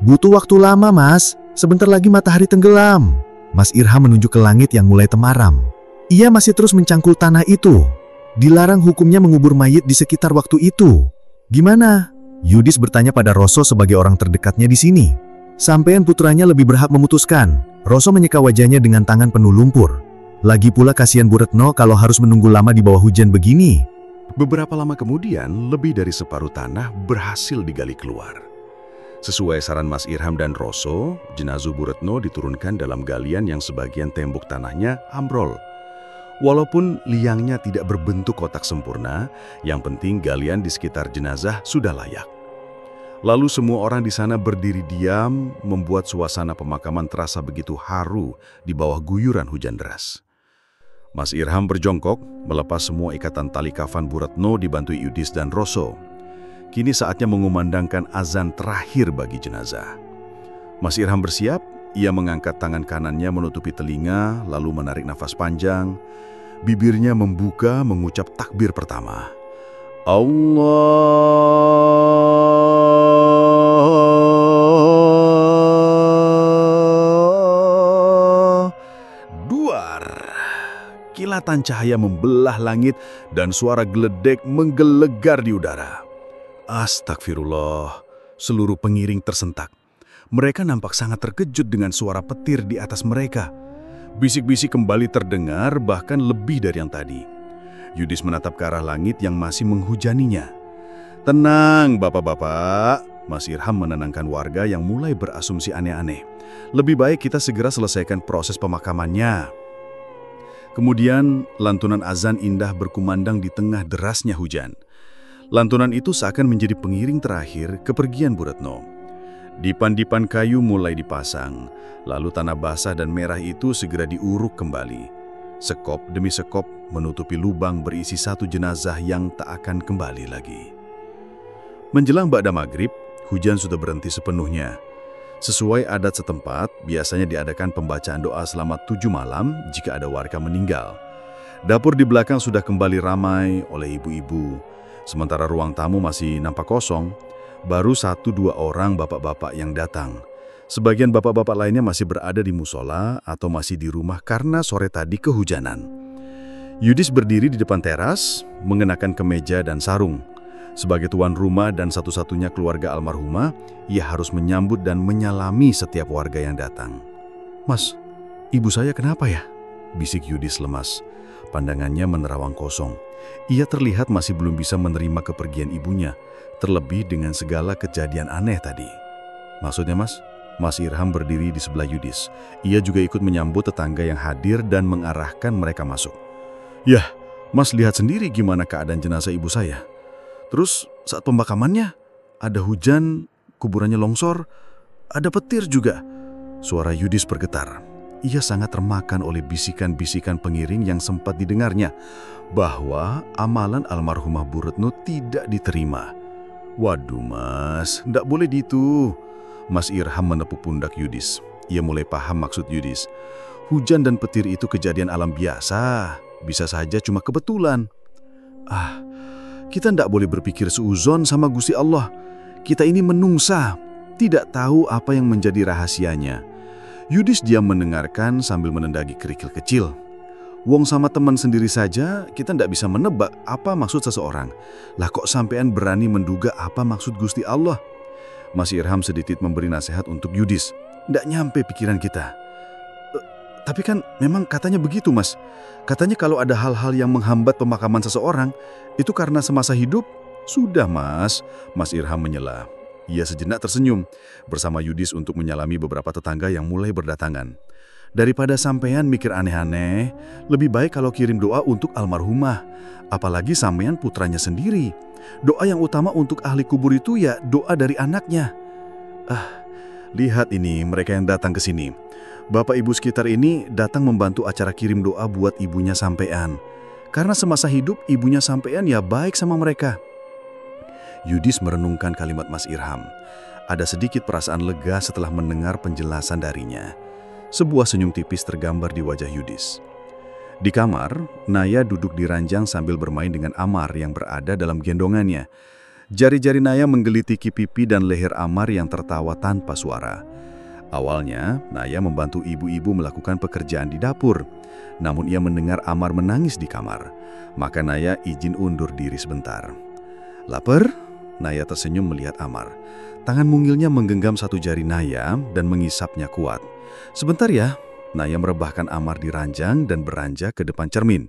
C: "Butuh waktu lama, Mas. Sebentar lagi matahari tenggelam." Mas Irham menunjuk ke langit yang mulai temaram. Ia masih terus mencangkul tanah itu. Dilarang hukumnya mengubur mayit di sekitar waktu itu. "Gimana?" Yudis bertanya pada Roso sebagai orang terdekatnya di sini. "Sampean putranya lebih berhak memutuskan." Roso menyeka wajahnya dengan tangan penuh lumpur. "Lagi pula kasihan Bu Retno kalau harus menunggu lama di bawah hujan begini."
A: Beberapa lama kemudian, lebih dari separuh tanah berhasil digali keluar. Sesuai saran Mas Irham dan Roso, jenazah Bu Retno diturunkan dalam galian yang sebagian tembok tanahnya ambrol. Walaupun liangnya tidak berbentuk kotak sempurna, yang penting galian di sekitar jenazah sudah layak. Lalu semua orang di sana berdiri diam, membuat suasana pemakaman terasa begitu haru di bawah guyuran hujan deras. Mas Irham berjongkok, melepas semua ikatan tali kafan Bu Retno dibantu Yudis dan Roso. Kini saatnya mengumandangkan azan terakhir bagi jenazah. Mas Irham bersiap, ia mengangkat tangan kanannya menutupi telinga, lalu menarik nafas panjang. Bibirnya membuka mengucap takbir pertama. Allah. Duar. Kilatan cahaya membelah langit dan suara geledek menggelegar di udara. Astagfirullah. Seluruh pengiring tersentak. Mereka nampak sangat terkejut dengan suara petir di atas mereka. Bisik-bisik kembali terdengar, bahkan lebih dari yang tadi. Yudis menatap ke arah langit yang masih menghujaninya. "Tenang, bapak-bapak." Mas Irham menenangkan warga yang mulai berasumsi aneh-aneh. "Lebih baik kita segera selesaikan proses pemakamannya." Kemudian, lantunan azan indah berkumandang di tengah derasnya hujan. Lantunan itu seakan menjadi pengiring terakhir kepergian Bu Retno. Dipan-dipan kayu mulai dipasang, lalu tanah basah dan merah itu segera diuruk kembali. Sekop demi sekop menutupi lubang berisi satu jenazah yang tak akan kembali lagi. Menjelang ba'da maghrib, hujan sudah berhenti sepenuhnya. Sesuai adat setempat, biasanya diadakan pembacaan doa selamat 7 malam jika ada warga meninggal. Dapur di belakang sudah kembali ramai oleh ibu-ibu, sementara ruang tamu masih nampak kosong. Baru 1-2 orang bapak-bapak yang datang. Sebagian bapak-bapak lainnya masih berada di musola atau masih di rumah karena sore tadi kehujanan. Yudis berdiri di depan teras, mengenakan kemeja dan sarung. Sebagai tuan rumah dan satu-satunya keluarga almarhumah, ia harus menyambut dan menyalami setiap warga yang datang. "Mas, ibu saya kenapa ya?" bisik Yudis lemas. Pandangannya menerawang kosong. Ia terlihat masih belum bisa menerima kepergian ibunya, terlebih dengan segala kejadian aneh tadi. "Maksudnya, Mas?" Mas Irham berdiri di sebelah Yudis. Ia juga ikut menyambut tetangga yang hadir dan mengarahkan mereka masuk. "Yah, Mas lihat sendiri gimana keadaan jenazah ibu saya. Terus saat pemakamannya, ada hujan, kuburannya longsor, ada petir juga." Suara Yudis bergetar. Ia sangat termakan oleh bisikan-bisikan pengiring yang sempat didengarnya, bahwa amalan almarhumah Bu Retno tidak diterima. "Waduh Mas, ndak boleh gitu." Mas Irham menepuk pundak Yudis. Ia mulai paham maksud Yudis. Hujan dan petir itu kejadian alam biasa, bisa saja cuma kebetulan. Kita tidak boleh berpikir seuzon sama Gusti Allah. Kita ini menungsa, tidak tahu apa yang menjadi rahasianya. Yudis diam mendengarkan sambil menendagi kerikil kecil. Wong sama teman sendiri saja, kita tidak bisa menebak apa maksud seseorang. Lah kok sampean berani menduga apa maksud Gusti Allah? Mas Irham sedikit memberi nasihat untuk Yudis. Tidak nyampe pikiran kita. Tapi kan memang katanya begitu, Mas. Katanya kalau ada hal-hal yang menghambat pemakaman seseorang, itu karena semasa hidup. Sudah, Mas. Mas Irham menyela. Ia sejenak tersenyum bersama Yudis untuk menyalami beberapa tetangga yang mulai berdatangan. Daripada sampean mikir aneh-aneh, lebih baik kalau kirim doa untuk almarhumah. Apalagi sampean putranya sendiri. Doa yang utama untuk ahli kubur itu ya doa dari anaknya. Lihat ini mereka yang datang ke sini. Bapak ibu sekitar ini datang membantu acara kirim doa buat ibunya sampean. Karena semasa hidup ibunya sampean ya baik sama mereka. Yudis merenungkan kalimat Mas Irham. Ada sedikit perasaan lega setelah mendengar penjelasan darinya. Sebuah senyum tipis tergambar di wajah Yudis. Di kamar, Naya duduk di ranjang sambil bermain dengan Amar yang berada dalam gendongannya. Jari-jari Naya menggelitiki pipi dan leher Amar yang tertawa tanpa suara. Awalnya, Naya membantu ibu-ibu melakukan pekerjaan di dapur. Namun ia mendengar Amar menangis di kamar. Maka Naya izin undur diri sebentar. Lapar? Naya tersenyum melihat Amar. Tangan mungilnya menggenggam satu jari Naya dan mengisapnya kuat. Sebentar ya. Naya merebahkan Amar di ranjang dan beranjak ke depan cermin.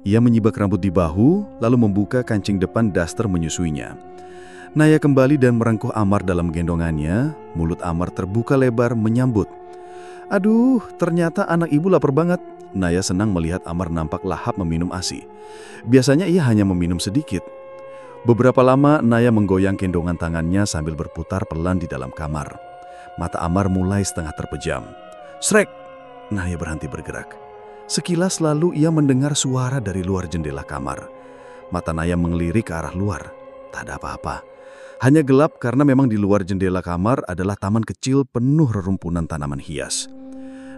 A: Ia menyibak rambut di bahu, lalu membuka kancing depan daster menyusuinya. Naya kembali dan merengkuh Amar dalam gendongannya. Mulut Amar terbuka lebar menyambut. Aduh, ternyata anak ibu lapar banget. Naya senang melihat Amar nampak lahap meminum ASI. Biasanya ia hanya meminum sedikit. Beberapa lama Naya menggoyang gendongan tangannya sambil berputar pelan di dalam kamar. Mata Amar mulai setengah terpejam. Srek! Naya berhenti bergerak. Sekilas lalu ia mendengar suara dari luar jendela kamar. Mata Naya mengelirik ke arah luar. Tak ada apa-apa. Hanya gelap karena memang di luar jendela kamar adalah taman kecil penuh rerumpunan tanaman hias.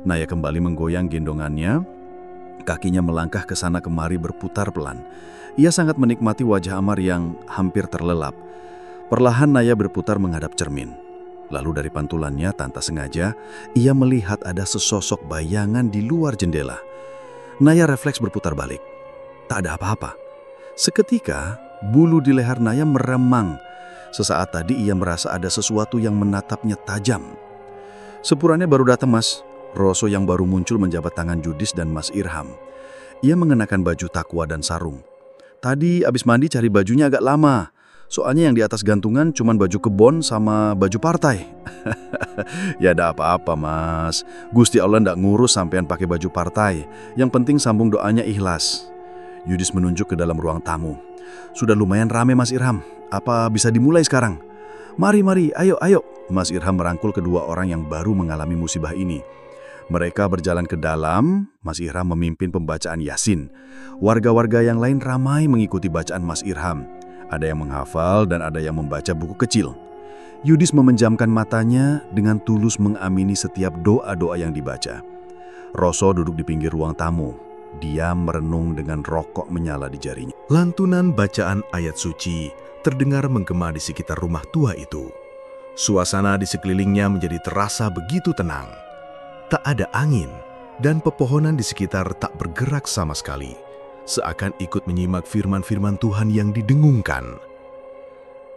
A: Naya kembali menggoyang gendongannya. Kakinya melangkah ke sana kemari berputar pelan. Ia sangat menikmati wajah Amar yang hampir terlelap. Perlahan Naya berputar menghadap cermin. Lalu dari pantulannya tanpa sengaja, ia melihat ada sesosok bayangan di luar jendela. Naya refleks berputar balik. Tak ada apa-apa. Seketika, bulu di leher Naya meremang. Sesaat tadi ia merasa ada sesuatu yang menatapnya tajam. Sepurannya baru datang, Mas. Roso yang baru muncul menjabat tangan Yudis dan Mas Irham. Ia mengenakan baju takwa dan sarung. Tadi abis mandi cari bajunya agak lama. Soalnya yang di atas gantungan cuman baju kebon sama baju partai. Ya ada apa-apa, Mas. Gusti Allah ndak ngurus sampean pakai baju partai. Yang penting sambung doanya ikhlas. Yudis menunjuk ke dalam ruang tamu. Sudah lumayan rame, Mas Irham. Apa bisa dimulai sekarang? Mari, ayo. Mas Irham merangkul kedua orang yang baru mengalami musibah ini. Mereka berjalan ke dalam. Mas Irham memimpin pembacaan Yasin. Warga-warga yang lain ramai mengikuti bacaan Mas Irham. Ada yang menghafal dan ada yang membaca buku kecil. Yudis memejamkan matanya dengan tulus mengamini setiap doa-doa yang dibaca. Roso duduk di pinggir ruang tamu. Dia merenung dengan rokok menyala di jarinya.
C: Lantunan bacaan ayat suci terdengar menggema di sekitar rumah tua itu. Suasana di sekelilingnya menjadi terasa begitu tenang. Tak ada angin dan pepohonan di sekitar tak bergerak sama sekali. Seakan ikut menyimak firman-firman Tuhan yang didengungkan.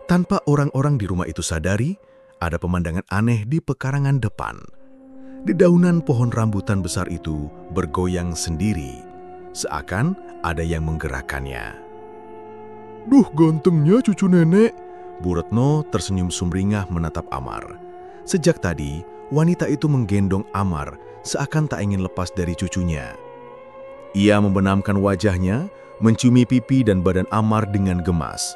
C: Tanpa orang-orang di rumah itu sadari, ada pemandangan aneh di pekarangan depan. Dedaunan pohon rambutan besar itu bergoyang sendiri, seakan ada yang menggerakkannya. Duh, gantengnya cucu nenek. Bu Retno tersenyum sumringah menatap Amar. Sejak tadi, wanita itu menggendong Amar seakan tak ingin lepas dari cucunya. Ia membenamkan wajahnya, menciumi pipi dan badan Amar dengan gemas.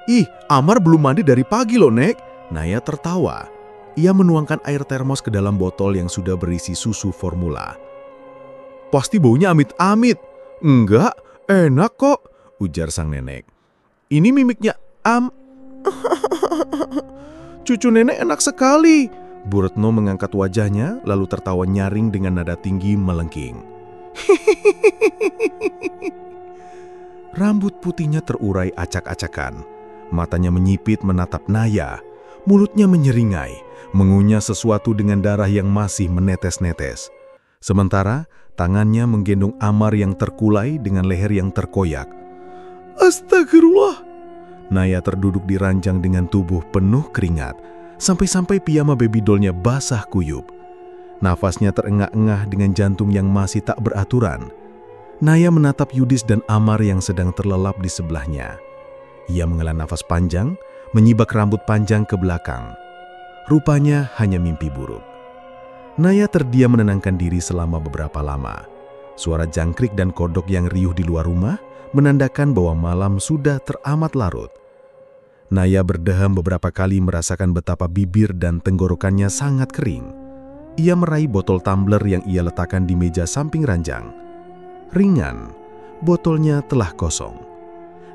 C: Ih, Amar belum mandi dari pagi loh, Nek. Naya tertawa. Ia menuangkan air termos ke dalam botol yang sudah berisi susu formula. Pasti baunya amit-amit. Enggak, enak kok, ujar sang nenek. Ini mimiknya Cucu nenek enak sekali. Bu Retno mengangkat wajahnya lalu tertawa nyaring dengan nada tinggi melengking. Rambut putihnya terurai acak-acakan, matanya menyipit menatap Naya, mulutnya menyeringai, mengunyah sesuatu dengan darah yang masih menetes-netes. Sementara tangannya menggendong Amar yang terkulai dengan leher yang terkoyak. Astagfirullah! Naya terduduk di ranjang dengan tubuh penuh keringat, sampai-sampai piyama baby dollnya basah kuyup. Nafasnya terengah-engah dengan jantung yang masih tak beraturan. Naya menatap Yudis dan Amar yang sedang terlelap di sebelahnya. Ia menghela nafas panjang, menyibak rambut panjang ke belakang. Rupanya hanya mimpi buruk. Naya terdiam menenangkan diri selama beberapa lama. Suara jangkrik dan kodok yang riuh di luar rumah menandakan bahwa malam sudah teramat larut. Naya berdeham beberapa kali merasakan betapa bibir dan tenggorokannya sangat kering. Ia meraih botol tumbler yang ia letakkan di meja samping ranjang. Ringan, botolnya telah kosong.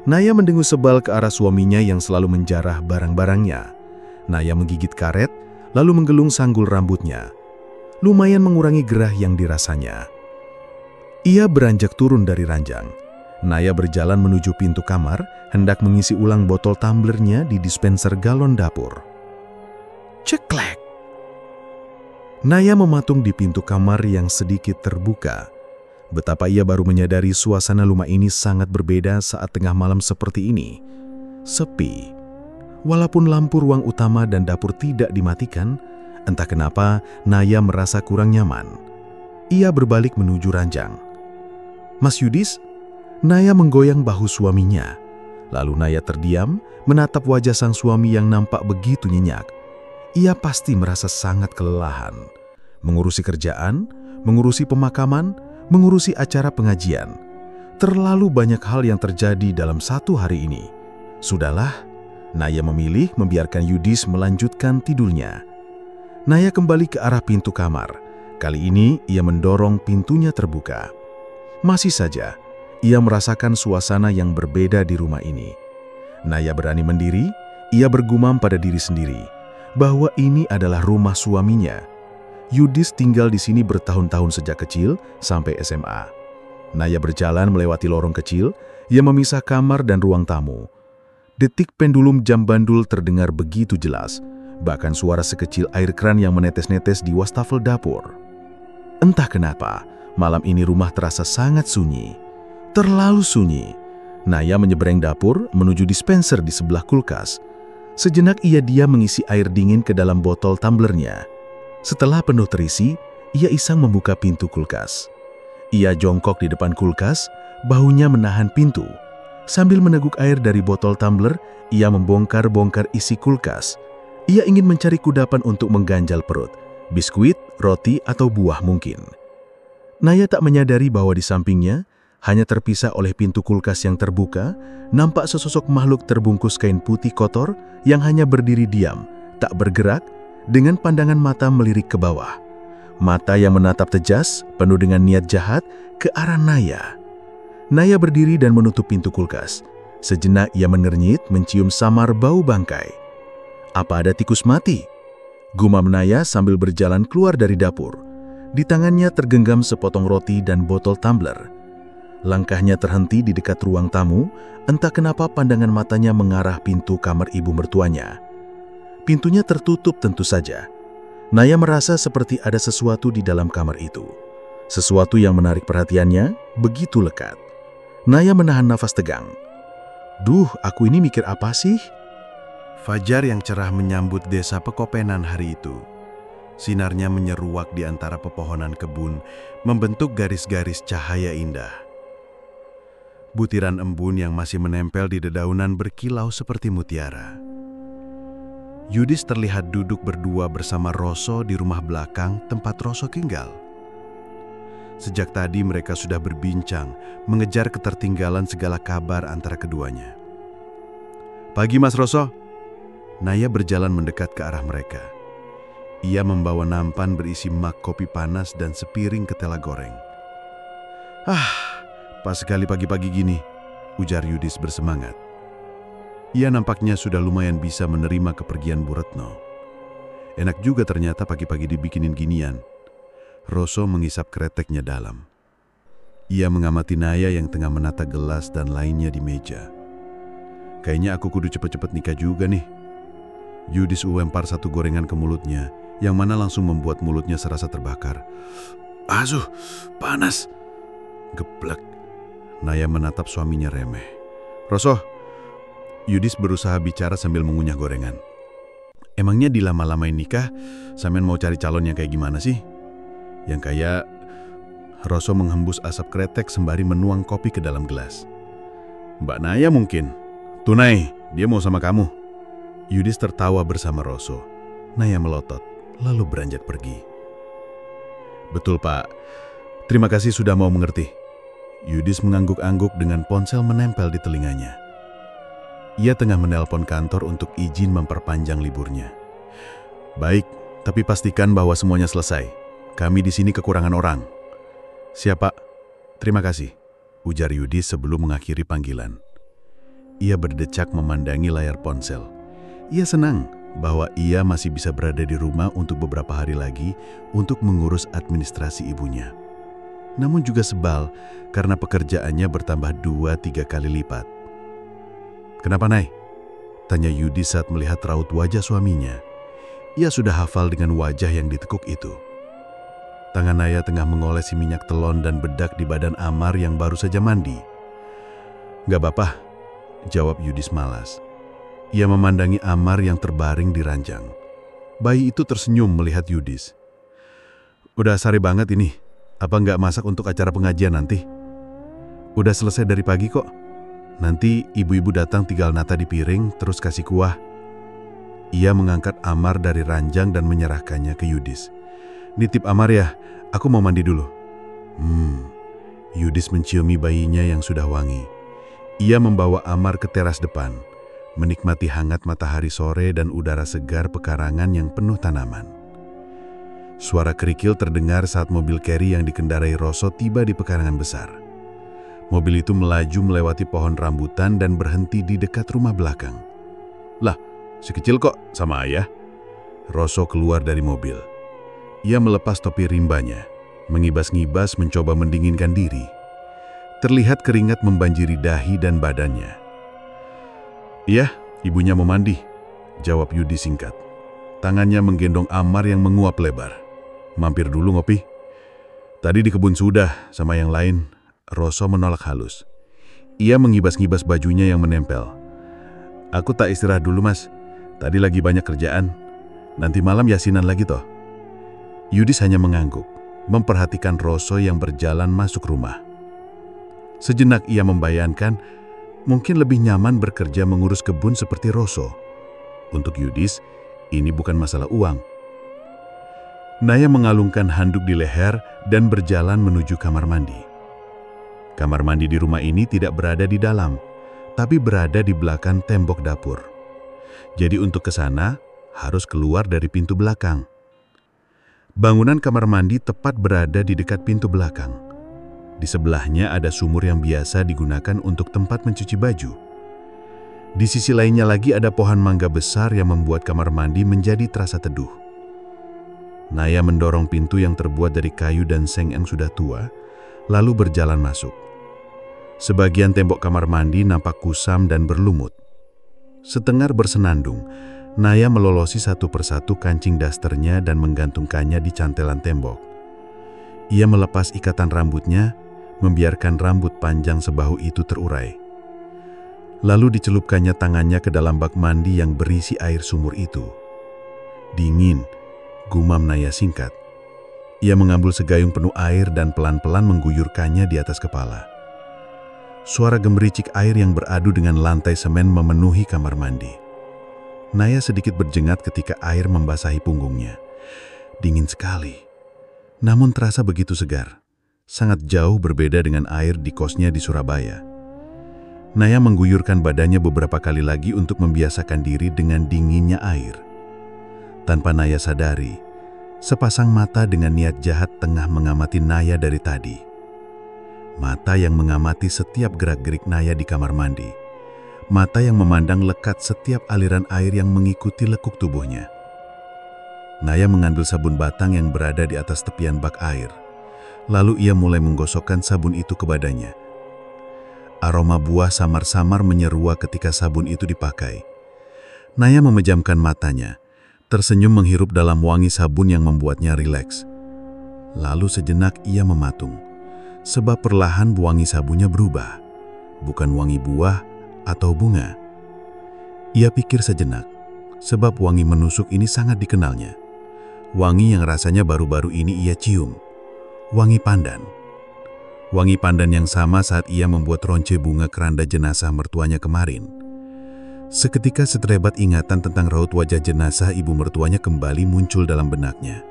C: Naya mendengus sebal ke arah suaminya yang selalu menjarah barang-barangnya. Naya menggigit karet, lalu menggelung sanggul rambutnya. Lumayan mengurangi gerah yang dirasanya. Ia beranjak turun dari ranjang. Naya berjalan menuju pintu kamar, hendak mengisi ulang botol tumblernya di dispenser galon dapur. Ceklek! Naya mematung di pintu kamar yang sedikit terbuka. Betapa ia baru menyadari suasana rumah ini sangat berbeda saat tengah malam seperti ini. Sepi. Walaupun lampu ruang utama dan dapur tidak dimatikan, entah kenapa Naya merasa kurang nyaman. Ia berbalik menuju ranjang. Mas Yudis? Naya menggoyang bahu suaminya. Lalu Naya terdiam, menatap wajah sang suami yang nampak begitu nyenyak. Ia pasti merasa sangat kelelahan. Mengurusi kerjaan, mengurusi pemakaman, mengurusi acara pengajian. Terlalu banyak hal yang terjadi dalam satu hari ini. Sudahlah, Naya memilih membiarkan Yudis melanjutkan tidurnya. Naya kembali ke arah pintu kamar. Kali ini ia mendorong pintunya terbuka. Masih saja, ia merasakan suasana yang berbeda di rumah ini. Naya berani mendiri, ia bergumam pada diri sendiri bahwa ini adalah rumah suaminya. Yudis tinggal di sini bertahun-tahun sejak kecil sampai SMA. Naya berjalan melewati lorong kecil yang memisah kamar dan ruang tamu. Detik pendulum jam bandul terdengar begitu jelas, bahkan suara sekecil air kran yang menetes-netes di wastafel dapur. Entah kenapa, malam ini rumah terasa sangat sunyi. Terlalu sunyi. Naya menyeberang dapur menuju dispenser di sebelah kulkas. Sejenak ia diam mengisi air dingin ke dalam botol tumblernya. Setelah penuh terisi, ia iseng membuka pintu kulkas. Ia jongkok di depan kulkas, bahunya menahan pintu. Sambil meneguk air dari botol tumbler, ia membongkar-bongkar isi kulkas. Ia ingin mencari kudapan untuk mengganjal perut, biskuit, roti, atau buah mungkin. Naya tak menyadari bahwa di sampingnya, hanya terpisah oleh pintu kulkas yang terbuka, nampak sesosok makhluk terbungkus kain putih kotor yang hanya berdiri diam, tak bergerak, dengan pandangan mata melirik ke bawah. Mata yang menatap tejas, penuh dengan niat jahat, ke arah Naya. Naya berdiri dan menutup pintu kulkas. Sejenak ia mengernyit mencium samar bau bangkai. Apa ada tikus mati? Gumam Naya sambil berjalan keluar dari dapur. Di tangannya tergenggam sepotong roti dan botol tumbler. Langkahnya terhenti di dekat ruang tamu, entah kenapa pandangan matanya mengarah pintu kamar ibu mertuanya. Pintunya tertutup tentu saja. Naya merasa seperti ada sesuatu di dalam kamar itu. Sesuatu yang menarik perhatiannya begitu lekat. Naya menahan nafas tegang. Duh, aku ini mikir apa sih?
B: Fajar yang cerah menyambut desa Pekopenan hari itu. Sinarnya menyeruak di antara pepohonan kebun, membentuk garis-garis cahaya indah. Butiran embun yang masih menempel di dedaunan berkilau seperti mutiara. Yudis terlihat duduk berdua bersama Roso di rumah belakang tempat Roso tinggal. Sejak tadi mereka sudah berbincang, mengejar ketertinggalan segala kabar antara keduanya. Pagi Mas Roso. Naya berjalan mendekat ke arah mereka. Ia membawa nampan berisi mug kopi panas dan sepiring ketela goreng. Pas sekali pagi-pagi gini, ujar Yudis bersemangat. Ia nampaknya sudah lumayan bisa menerima kepergian Bu Retno. Enak juga ternyata pagi-pagi dibikinin ginian. Roso menghisap kreteknya dalam.
A: Ia mengamati Naya yang tengah menata gelas dan lainnya di meja. Kayaknya aku kudu cepet-cepet nikah juga nih. Yudis lempar satu gorengan ke mulutnya, yang mana langsung membuat mulutnya serasa terbakar. Asuh, panas. Geblek. Naya menatap suaminya remeh. Roso, Yudis berusaha bicara sambil mengunyah gorengan. Emangnya dilama-lamain nikah, sampean mau cari calon yang kayak gimana sih? Yang kayak... Roso menghembus asap kretek sembari menuang kopi ke dalam gelas. Mbak Naya mungkin. Tunai, dia mau sama kamu. Yudis tertawa bersama Roso. Naya melotot, lalu beranjak pergi. Betul Pak, terima kasih sudah mau mengerti. Yudis mengangguk-angguk dengan ponsel menempel di telinganya. Ia tengah menelpon kantor untuk izin memperpanjang liburnya. Baik, tapi pastikan bahwa semuanya selesai. Kami di sini kekurangan orang. Siapa? Terima kasih, ujar Yudis sebelum mengakhiri panggilan. Ia berdecak memandangi layar ponsel. Ia senang bahwa ia masih bisa berada di rumah untuk beberapa hari lagi untuk mengurus administrasi ibunya. Namun juga sebal karena pekerjaannya bertambah 2-3 kali lipat. Kenapa, Nay? Tanya Yudis saat melihat raut wajah suaminya. Ia sudah hafal dengan wajah yang ditekuk itu. Tangan Naya tengah mengolesi minyak telon dan bedak di badan Amar yang baru saja mandi. Gak apa-apa, jawab Yudis malas. Ia memandangi Amar yang terbaring di ranjang. Bayi itu tersenyum melihat Yudis. Udah sore banget ini, apa nggak masak untuk acara pengajian nanti? Udah selesai dari pagi kok. Nanti ibu-ibu datang tinggal nata di piring terus kasih kuah. Ia mengangkat Amar dari ranjang dan menyerahkannya ke Yudis. Nitip Amar ya, aku mau mandi dulu. Yudis menciumi bayinya yang sudah wangi. Ia membawa Amar ke teras depan, menikmati hangat matahari sore dan udara segar pekarangan yang penuh tanaman. Suara kerikil terdengar saat mobil Carry yang dikendarai Roso tiba di pekarangan besar. Mobil itu melaju melewati pohon rambutan dan berhenti di dekat rumah belakang. Lah, si kecil kok sama ayah? Roso keluar dari mobil. Ia melepas topi rimbanya, mengibas-ngibas mencoba mendinginkan diri. Terlihat keringat membanjiri dahi dan badannya. Iya, ibunya mau mandi, jawab Yudi singkat. Tangannya menggendong Amar yang menguap lebar. Mampir dulu ngopi. Tadi di kebun sudah, sama yang lain. Roso menolak halus. Ia mengibas-ngibas bajunya yang menempel. Aku tak istirahat dulu mas, tadi lagi banyak kerjaan. Nanti malam yasinan lagi toh. Yudis hanya mengangguk, memperhatikan Roso yang berjalan masuk rumah. Sejenak ia membayangkan, mungkin lebih nyaman bekerja mengurus kebun seperti Roso. Untuk Yudis, ini bukan masalah uang. Naya mengalungkan handuk di leher dan berjalan menuju kamar mandi. Kamar mandi di rumah ini tidak berada di dalam, tapi berada di belakang tembok dapur. Jadi untuk ke sana, harus keluar dari pintu belakang. Bangunan kamar mandi tepat berada di dekat pintu belakang. Di sebelahnya ada sumur yang biasa digunakan untuk tempat mencuci baju. Di sisi lainnya lagi ada pohon mangga besar yang membuat kamar mandi menjadi terasa teduh. Naya mendorong pintu yang terbuat dari kayu dan seng yang sudah tua, lalu berjalan masuk. Sebagian tembok kamar mandi nampak kusam dan berlumut. Setengah bersenandung, Naya melolosi satu persatu kancing dasternya dan menggantungkannya di cantelan tembok. Ia melepas ikatan rambutnya, membiarkan rambut panjang sebahu itu terurai. Lalu dicelupkannya tangannya ke dalam bak mandi yang berisi air sumur itu. Dingin, gumam Naya singkat. Ia mengambil segayung penuh air dan pelan-pelan mengguyurkannya di atas kepala. Suara gemericik air yang beradu dengan lantai semen memenuhi kamar mandi. Naya sedikit berjengat ketika air membasahi punggungnya. Dingin sekali, namun terasa begitu segar. Sangat jauh berbeda dengan air di kosnya di Surabaya. Naya mengguyurkan badannya beberapa kali lagi untuk membiasakan diri dengan dinginnya air. Tanpa Naya sadari, sepasang mata dengan niat jahat tengah mengamati Naya dari tadi. Mata yang mengamati setiap gerak-gerik Naya di kamar mandi. Mata yang memandang lekat setiap aliran air yang mengikuti lekuk tubuhnya. Naya mengambil sabun batang yang berada di atas tepian bak air. Lalu ia mulai menggosokkan sabun itu ke badannya. Aroma buah samar-samar menyerua ketika sabun itu dipakai. Naya memejamkan matanya, tersenyum menghirup dalam wangi sabun yang membuatnya rileks. Lalu sejenak ia mematung, sebab perlahan wangi sabunnya berubah, bukan wangi buah atau bunga. Ia pikir sejenak, sebab wangi menusuk ini sangat dikenalnya. Wangi yang rasanya baru-baru ini ia cium. Wangi pandan. Wangi pandan yang sama saat ia membuat ronce bunga keranda jenazah mertuanya kemarin. Seketika setrebat ingatan tentang raut wajah jenazah ibu mertuanya kembali muncul dalam benaknya.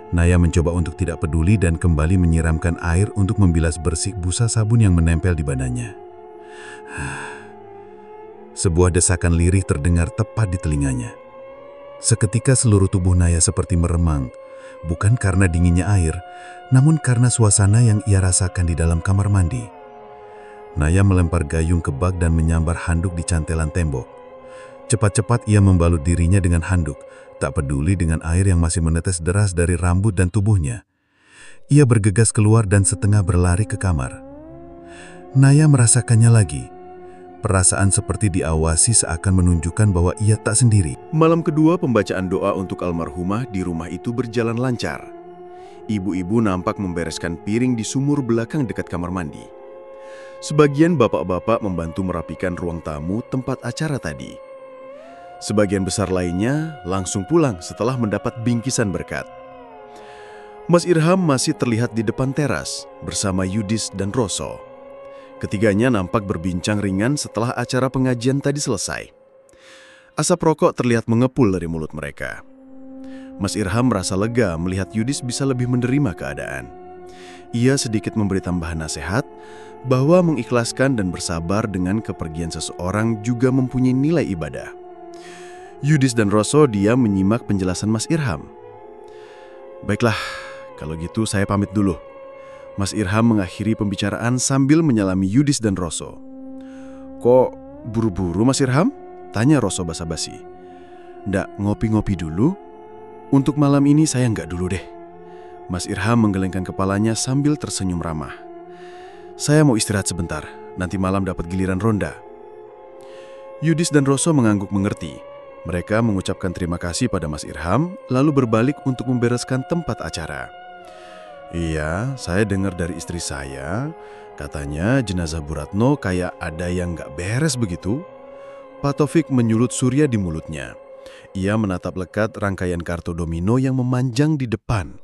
A: Naya mencoba untuk tidak peduli dan kembali menyiramkan air untuk membilas bersih busa sabun yang menempel di badannya. Sebuah desakan lirih terdengar tepat di telinganya. Seketika seluruh tubuh Naya seperti meremang, bukan karena dinginnya air, namun karena suasana yang ia rasakan di dalam kamar mandi. Naya melempar gayung ke bak dan menyambar handuk di cantelan tembok. Cepat-cepat ia membalut dirinya dengan handuk, tak peduli dengan air yang masih menetes deras dari rambut dan tubuhnya. Ia bergegas keluar dan setengah berlari ke kamar. Naya merasakannya lagi. Perasaan seperti diawasi seakan menunjukkan bahwa ia tak sendiri.
C: Malam kedua pembacaan doa untuk almarhumah di rumah itu berjalan lancar. Ibu-ibu nampak membereskan piring di sumur belakang dekat kamar mandi. Sebagian bapak-bapak membantu merapikan ruang tamu tempat acara tadi. Sebagian besar lainnya langsung pulang setelah mendapat bingkisan berkat. Mas Irham masih terlihat di depan teras bersama Yudis dan Roso. Ketiganya nampak berbincang ringan setelah acara pengajian tadi selesai. Asap rokok terlihat mengepul dari mulut mereka. Mas Irham merasa lega melihat Yudis bisa lebih menerima keadaan. Ia sedikit memberi tambahan nasihat bahwa mengikhlaskan dan bersabar dengan kepergian seseorang juga mempunyai nilai ibadah. Yudis dan Roso diam menyimak penjelasan Mas Irham. Baiklah, kalau gitu saya pamit dulu. Mas Irham mengakhiri pembicaraan sambil menyalami Yudis dan Roso. Kok buru-buru Mas Irham? Tanya Roso basa-basi. Ndak ngopi-ngopi dulu? Untuk malam ini saya nggak dulu deh. Mas Irham menggelengkan kepalanya sambil tersenyum ramah. Saya mau istirahat sebentar, nanti malam dapat giliran ronda. Yudis dan Roso mengangguk mengerti. Mereka mengucapkan terima kasih pada Mas Irham, lalu berbalik untuk membereskan tempat acara. Iya, saya dengar dari istri saya, katanya jenazah Bu Ratno kayak ada yang nggak beres begitu. Pak Taufik menyulut surya di mulutnya. Ia menatap lekat rangkaian kartu domino yang memanjang di depan.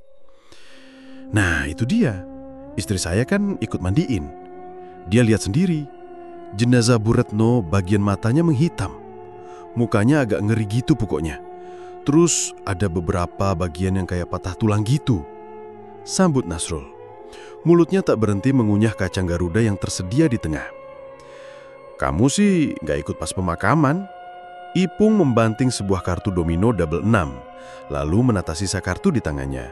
C: Nah, itu dia. Istri saya kan ikut mandiin. Dia lihat sendiri. Jenazah Bu Ratno bagian matanya menghitam. Mukanya agak ngeri gitu pokoknya. Terus ada beberapa bagian yang kayak patah tulang gitu. Sambut Nasrul. Mulutnya tak berhenti mengunyah kacang Garuda yang tersedia di tengah. Kamu sih gak ikut pas pemakaman. Ipung membanting sebuah kartu domino double 6, lalu menata sisa kartu di tangannya.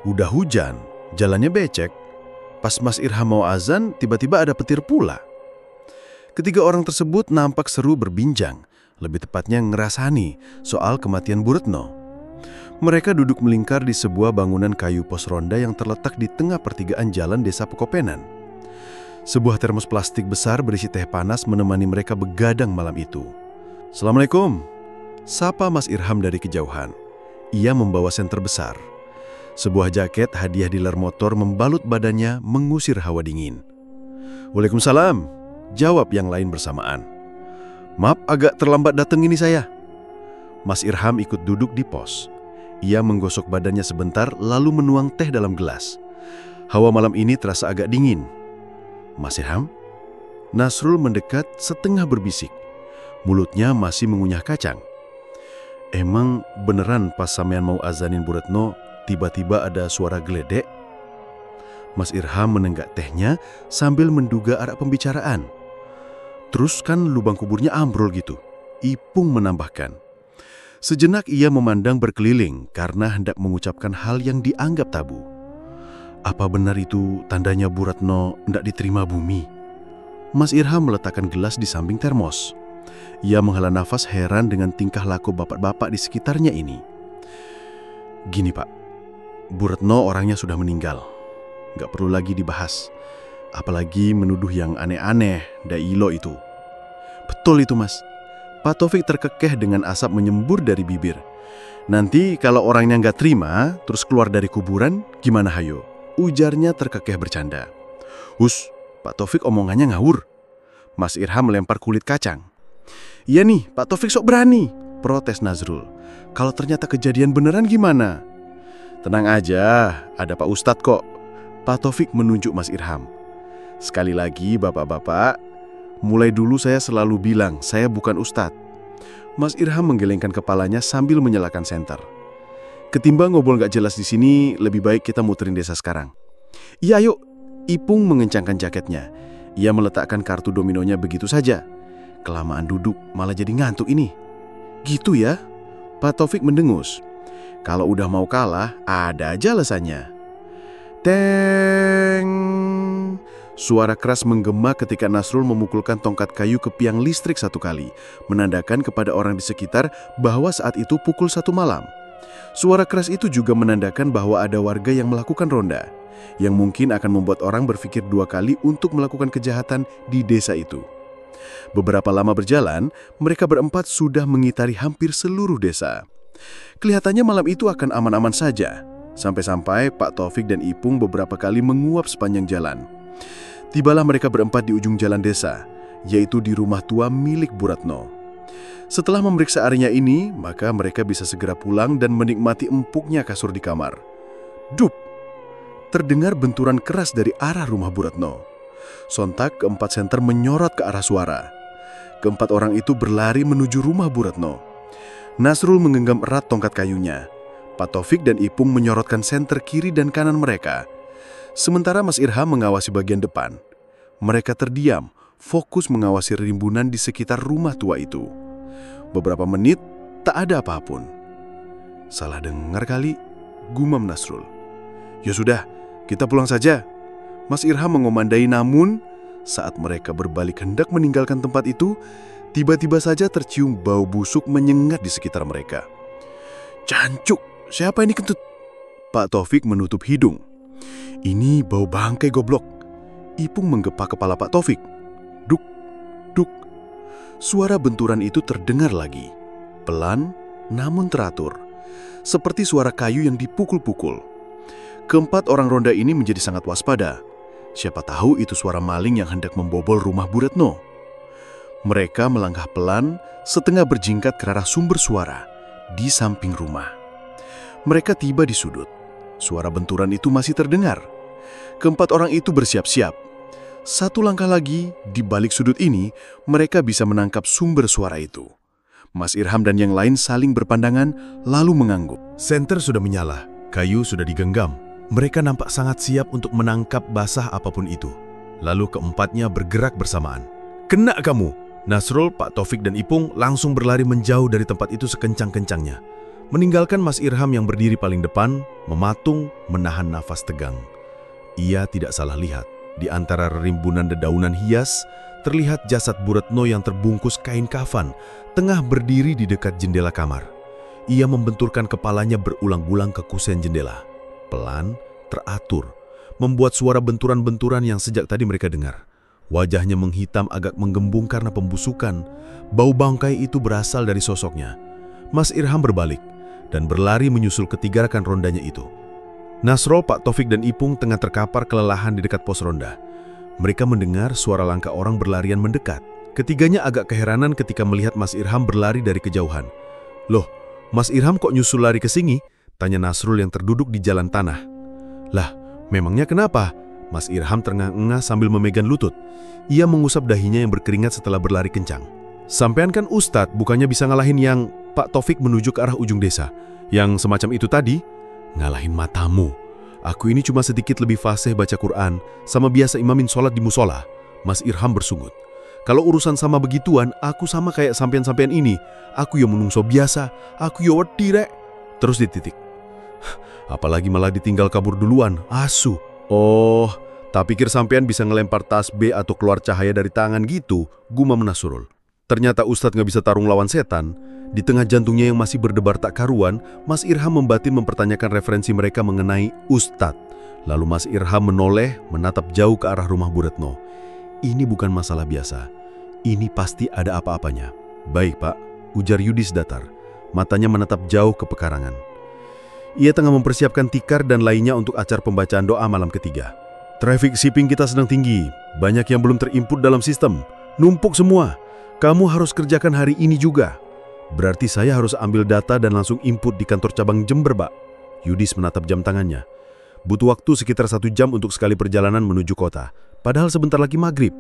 C: Udah hujan, jalannya becek. Pas Mas Irham mau azan, tiba-tiba ada petir pula. Ketiga orang tersebut nampak seru berbincang, lebih tepatnya ngerasani soal kematian Bu Ratno. Mereka duduk melingkar di sebuah bangunan kayu pos ronda yang terletak di tengah pertigaan jalan desa Pekopenan. Sebuah termos plastik besar berisi teh panas menemani mereka begadang malam itu. Assalamualaikum, sapa Mas Irham dari kejauhan. Ia membawa senter besar. Sebuah jaket hadiah dealer motor membalut badannya mengusir hawa dingin. Waalaikumsalam, jawab yang lain bersamaan. Maaf agak terlambat datang ini saya. Mas Irham ikut duduk di pos. Ia menggosok badannya sebentar lalu menuang teh dalam gelas. Hawa malam ini terasa agak dingin. Mas Irham? Nasrul mendekat setengah berbisik. Mulutnya masih mengunyah kacang. Emang beneran pas sampean mau azanin Bu Ratno, tiba-tiba ada suara geledek? Mas Irham menenggak tehnya sambil menduga arah pembicaraan. Terus kan lubang kuburnya ambrol gitu. Ipung menambahkan. Sejenak ia memandang berkeliling karena hendak mengucapkan hal yang dianggap tabu. Apa benar itu tandanya Bu Ratno hendak diterima bumi? Mas Irham meletakkan gelas di samping termos. Ia menghela nafas heran dengan tingkah laku bapak-bapak di sekitarnya ini. Gini Pak, Bu Ratno orangnya sudah meninggal.
B: nggak perlu lagi dibahas. Apalagi menuduh yang aneh-aneh, Dailo itu. Betul itu, Mas. Pak Taufik terkekeh dengan asap menyembur dari bibir. Nanti kalau orangnya nggak terima, terus keluar dari kuburan, gimana hayo? Ujarnya terkekeh bercanda. Hus, Pak Taufik omongannya ngawur. Mas Irham melempar kulit kacang. Iya nih, Pak Taufik sok berani, protes Nazrul. Kalau ternyata kejadian beneran gimana? Tenang aja, ada Pak Ustadz kok. Pak Taufik menunjuk Mas Irham. Sekali lagi bapak-bapak, mulai dulu saya selalu bilang saya bukan ustadz. Mas Irham menggelengkan kepalanya sambil menyalakan senter. Ketimbang ngobrol gak jelas di sini, lebih baik kita muterin desa sekarang. Iya ayo, Ipung mengencangkan jaketnya. Ia meletakkan kartu dominonya begitu saja. Kelamaan duduk malah jadi ngantuk ini. Gitu ya? Pak Taufik mendengus. Kalau udah mau kalah, ada aja alasannya. Teng! Suara keras menggema ketika Nasrul memukulkan tongkat kayu ke tiang listrik satu kali, menandakan kepada orang di sekitar bahwa saat itu pukul 1 malam. Suara keras itu juga menandakan bahwa ada warga yang melakukan ronda, yang mungkin akan membuat orang berpikir 2 kali untuk melakukan kejahatan di desa itu. Beberapa lama berjalan, mereka berempat sudah mengitari hampir seluruh desa. Kelihatannya malam itu akan aman-aman saja, sampai-sampai Pak Taufik dan Ipung beberapa kali menguap sepanjang jalan. Tibalah mereka berempat di ujung jalan desa, yaitu di rumah tua milik Bu Ratno. Setelah memeriksa area ini, maka mereka bisa segera pulang dan menikmati empuknya kasur di kamar. Dup! Terdengar benturan keras dari arah rumah Bu Ratno. Sontak keempat senter menyorot ke arah suara. Keempat orang itu berlari menuju rumah Bu Ratno. Nasrul menggenggam erat tongkat kayunya. Pak Taufik dan Ipung menyorotkan senter kiri dan kanan mereka. Sementara Mas Irham mengawasi bagian depan. Mereka terdiam, fokus mengawasi rimbunan di sekitar rumah tua itu. Beberapa menit, tak ada apapun. Salah dengar kali, gumam Nasrul. Ya sudah, kita pulang saja. Mas Irham mengomandai, namun saat mereka berbalik hendak meninggalkan tempat itu, tiba-tiba saja tercium bau busuk menyengat di sekitar mereka. Jancuk, siapa ini kentut? Pak Taufik menutup hidung. Ini bau bangkai goblok. Ipung menggepak kepala Pak Taufik. Duk, duk. Suara benturan itu terdengar lagi. Pelan, namun teratur. Seperti suara kayu yang dipukul-pukul. Keempat orang ronda ini menjadi sangat waspada. Siapa tahu itu suara maling yang hendak membobol rumah Bu Ratno. Mereka melangkah pelan, setengah berjingkat ke arah sumber suara di samping rumah. Mereka tiba di sudut. Suara benturan itu masih terdengar. Keempat orang itu bersiap-siap. Satu langkah lagi, di balik sudut ini, mereka bisa menangkap sumber suara itu. Mas Irham dan yang lain saling berpandangan, lalu mengangguk. Senter sudah menyala, kayu sudah digenggam. Mereka nampak sangat siap untuk menangkap basah apapun itu. Lalu keempatnya bergerak bersamaan. Kena kamu! Nasrul, Pak Taufik dan Ipung langsung berlari menjauh dari tempat itu sekencang-kencangnya. Meninggalkan Mas Irham yang berdiri paling depan, mematung, menahan nafas tegang. Ia tidak salah lihat. Di antara rimbunan dedaunan hias, terlihat jasad Bu Ratno yang terbungkus kain kafan, tengah berdiri di dekat jendela kamar. Ia membenturkan kepalanya berulang-ulang ke kusen jendela. Pelan, teratur, membuat suara benturan-benturan yang sejak tadi mereka dengar. Wajahnya menghitam agak menggembung karena pembusukan. Bau bangkai itu berasal dari sosoknya. Mas Irham berbalik dan berlari menyusul ketiga rekan rondanya itu. Nasrul, Pak Taufik dan Ipung tengah terkapar kelelahan di dekat pos ronda. Mereka mendengar suara langkah orang berlarian mendekat. Ketiganya agak keheranan ketika melihat Mas Irham berlari dari kejauhan. Loh, Mas Irham kok nyusul lari ke sini? Tanya Nasrul yang terduduk di jalan tanah. Lah, memangnya kenapa? Mas Irham terengah-engah sambil memegang lutut. Ia mengusap dahinya yang berkeringat setelah berlari kencang. Sampean kan Ustadz, bukannya bisa ngalahin yang... Pak Taufik menuju ke arah ujung desa. Yang semacam itu tadi? Ngalahin matamu. Aku ini cuma sedikit lebih fasih baca Quran, sama biasa imamin sholat di musola. Mas Irham bersungut. Kalau urusan sama begituan, aku sama kayak sampean-sampean ini. Aku yang menungso biasa, aku yang wedi rek. Terus dititik. Apalagi malah ditinggal kabur duluan, asu. Oh, tak pikir sampean bisa ngelempar tasbih atau keluar cahaya dari tangan gitu, gumam Nasrul. Ternyata Ustadz gak bisa tarung lawan setan. Di tengah jantungnya yang masih berdebar tak karuan, Mas Irham membatin mempertanyakan referensi mereka mengenai Ustadz. Lalu Mas Irham menoleh, menatap jauh ke arah rumah Bu Retno. Ini bukan masalah biasa. Ini pasti ada apa-apanya. Baik, Pak, ujar Yudis datar. Matanya menatap jauh ke pekarangan. Ia tengah mempersiapkan tikar dan lainnya untuk acara pembacaan doa malam ketiga. Traffic shipping kita sedang tinggi. Banyak yang belum terinput dalam sistem. Numpuk semua. Kamu harus kerjakan hari ini juga. Berarti saya harus ambil data dan langsung input di kantor cabang Jember, Pak. Yudis menatap jam tangannya. Butuh waktu sekitar 1 jam untuk sekali perjalanan menuju kota. Padahal sebentar lagi maghrib.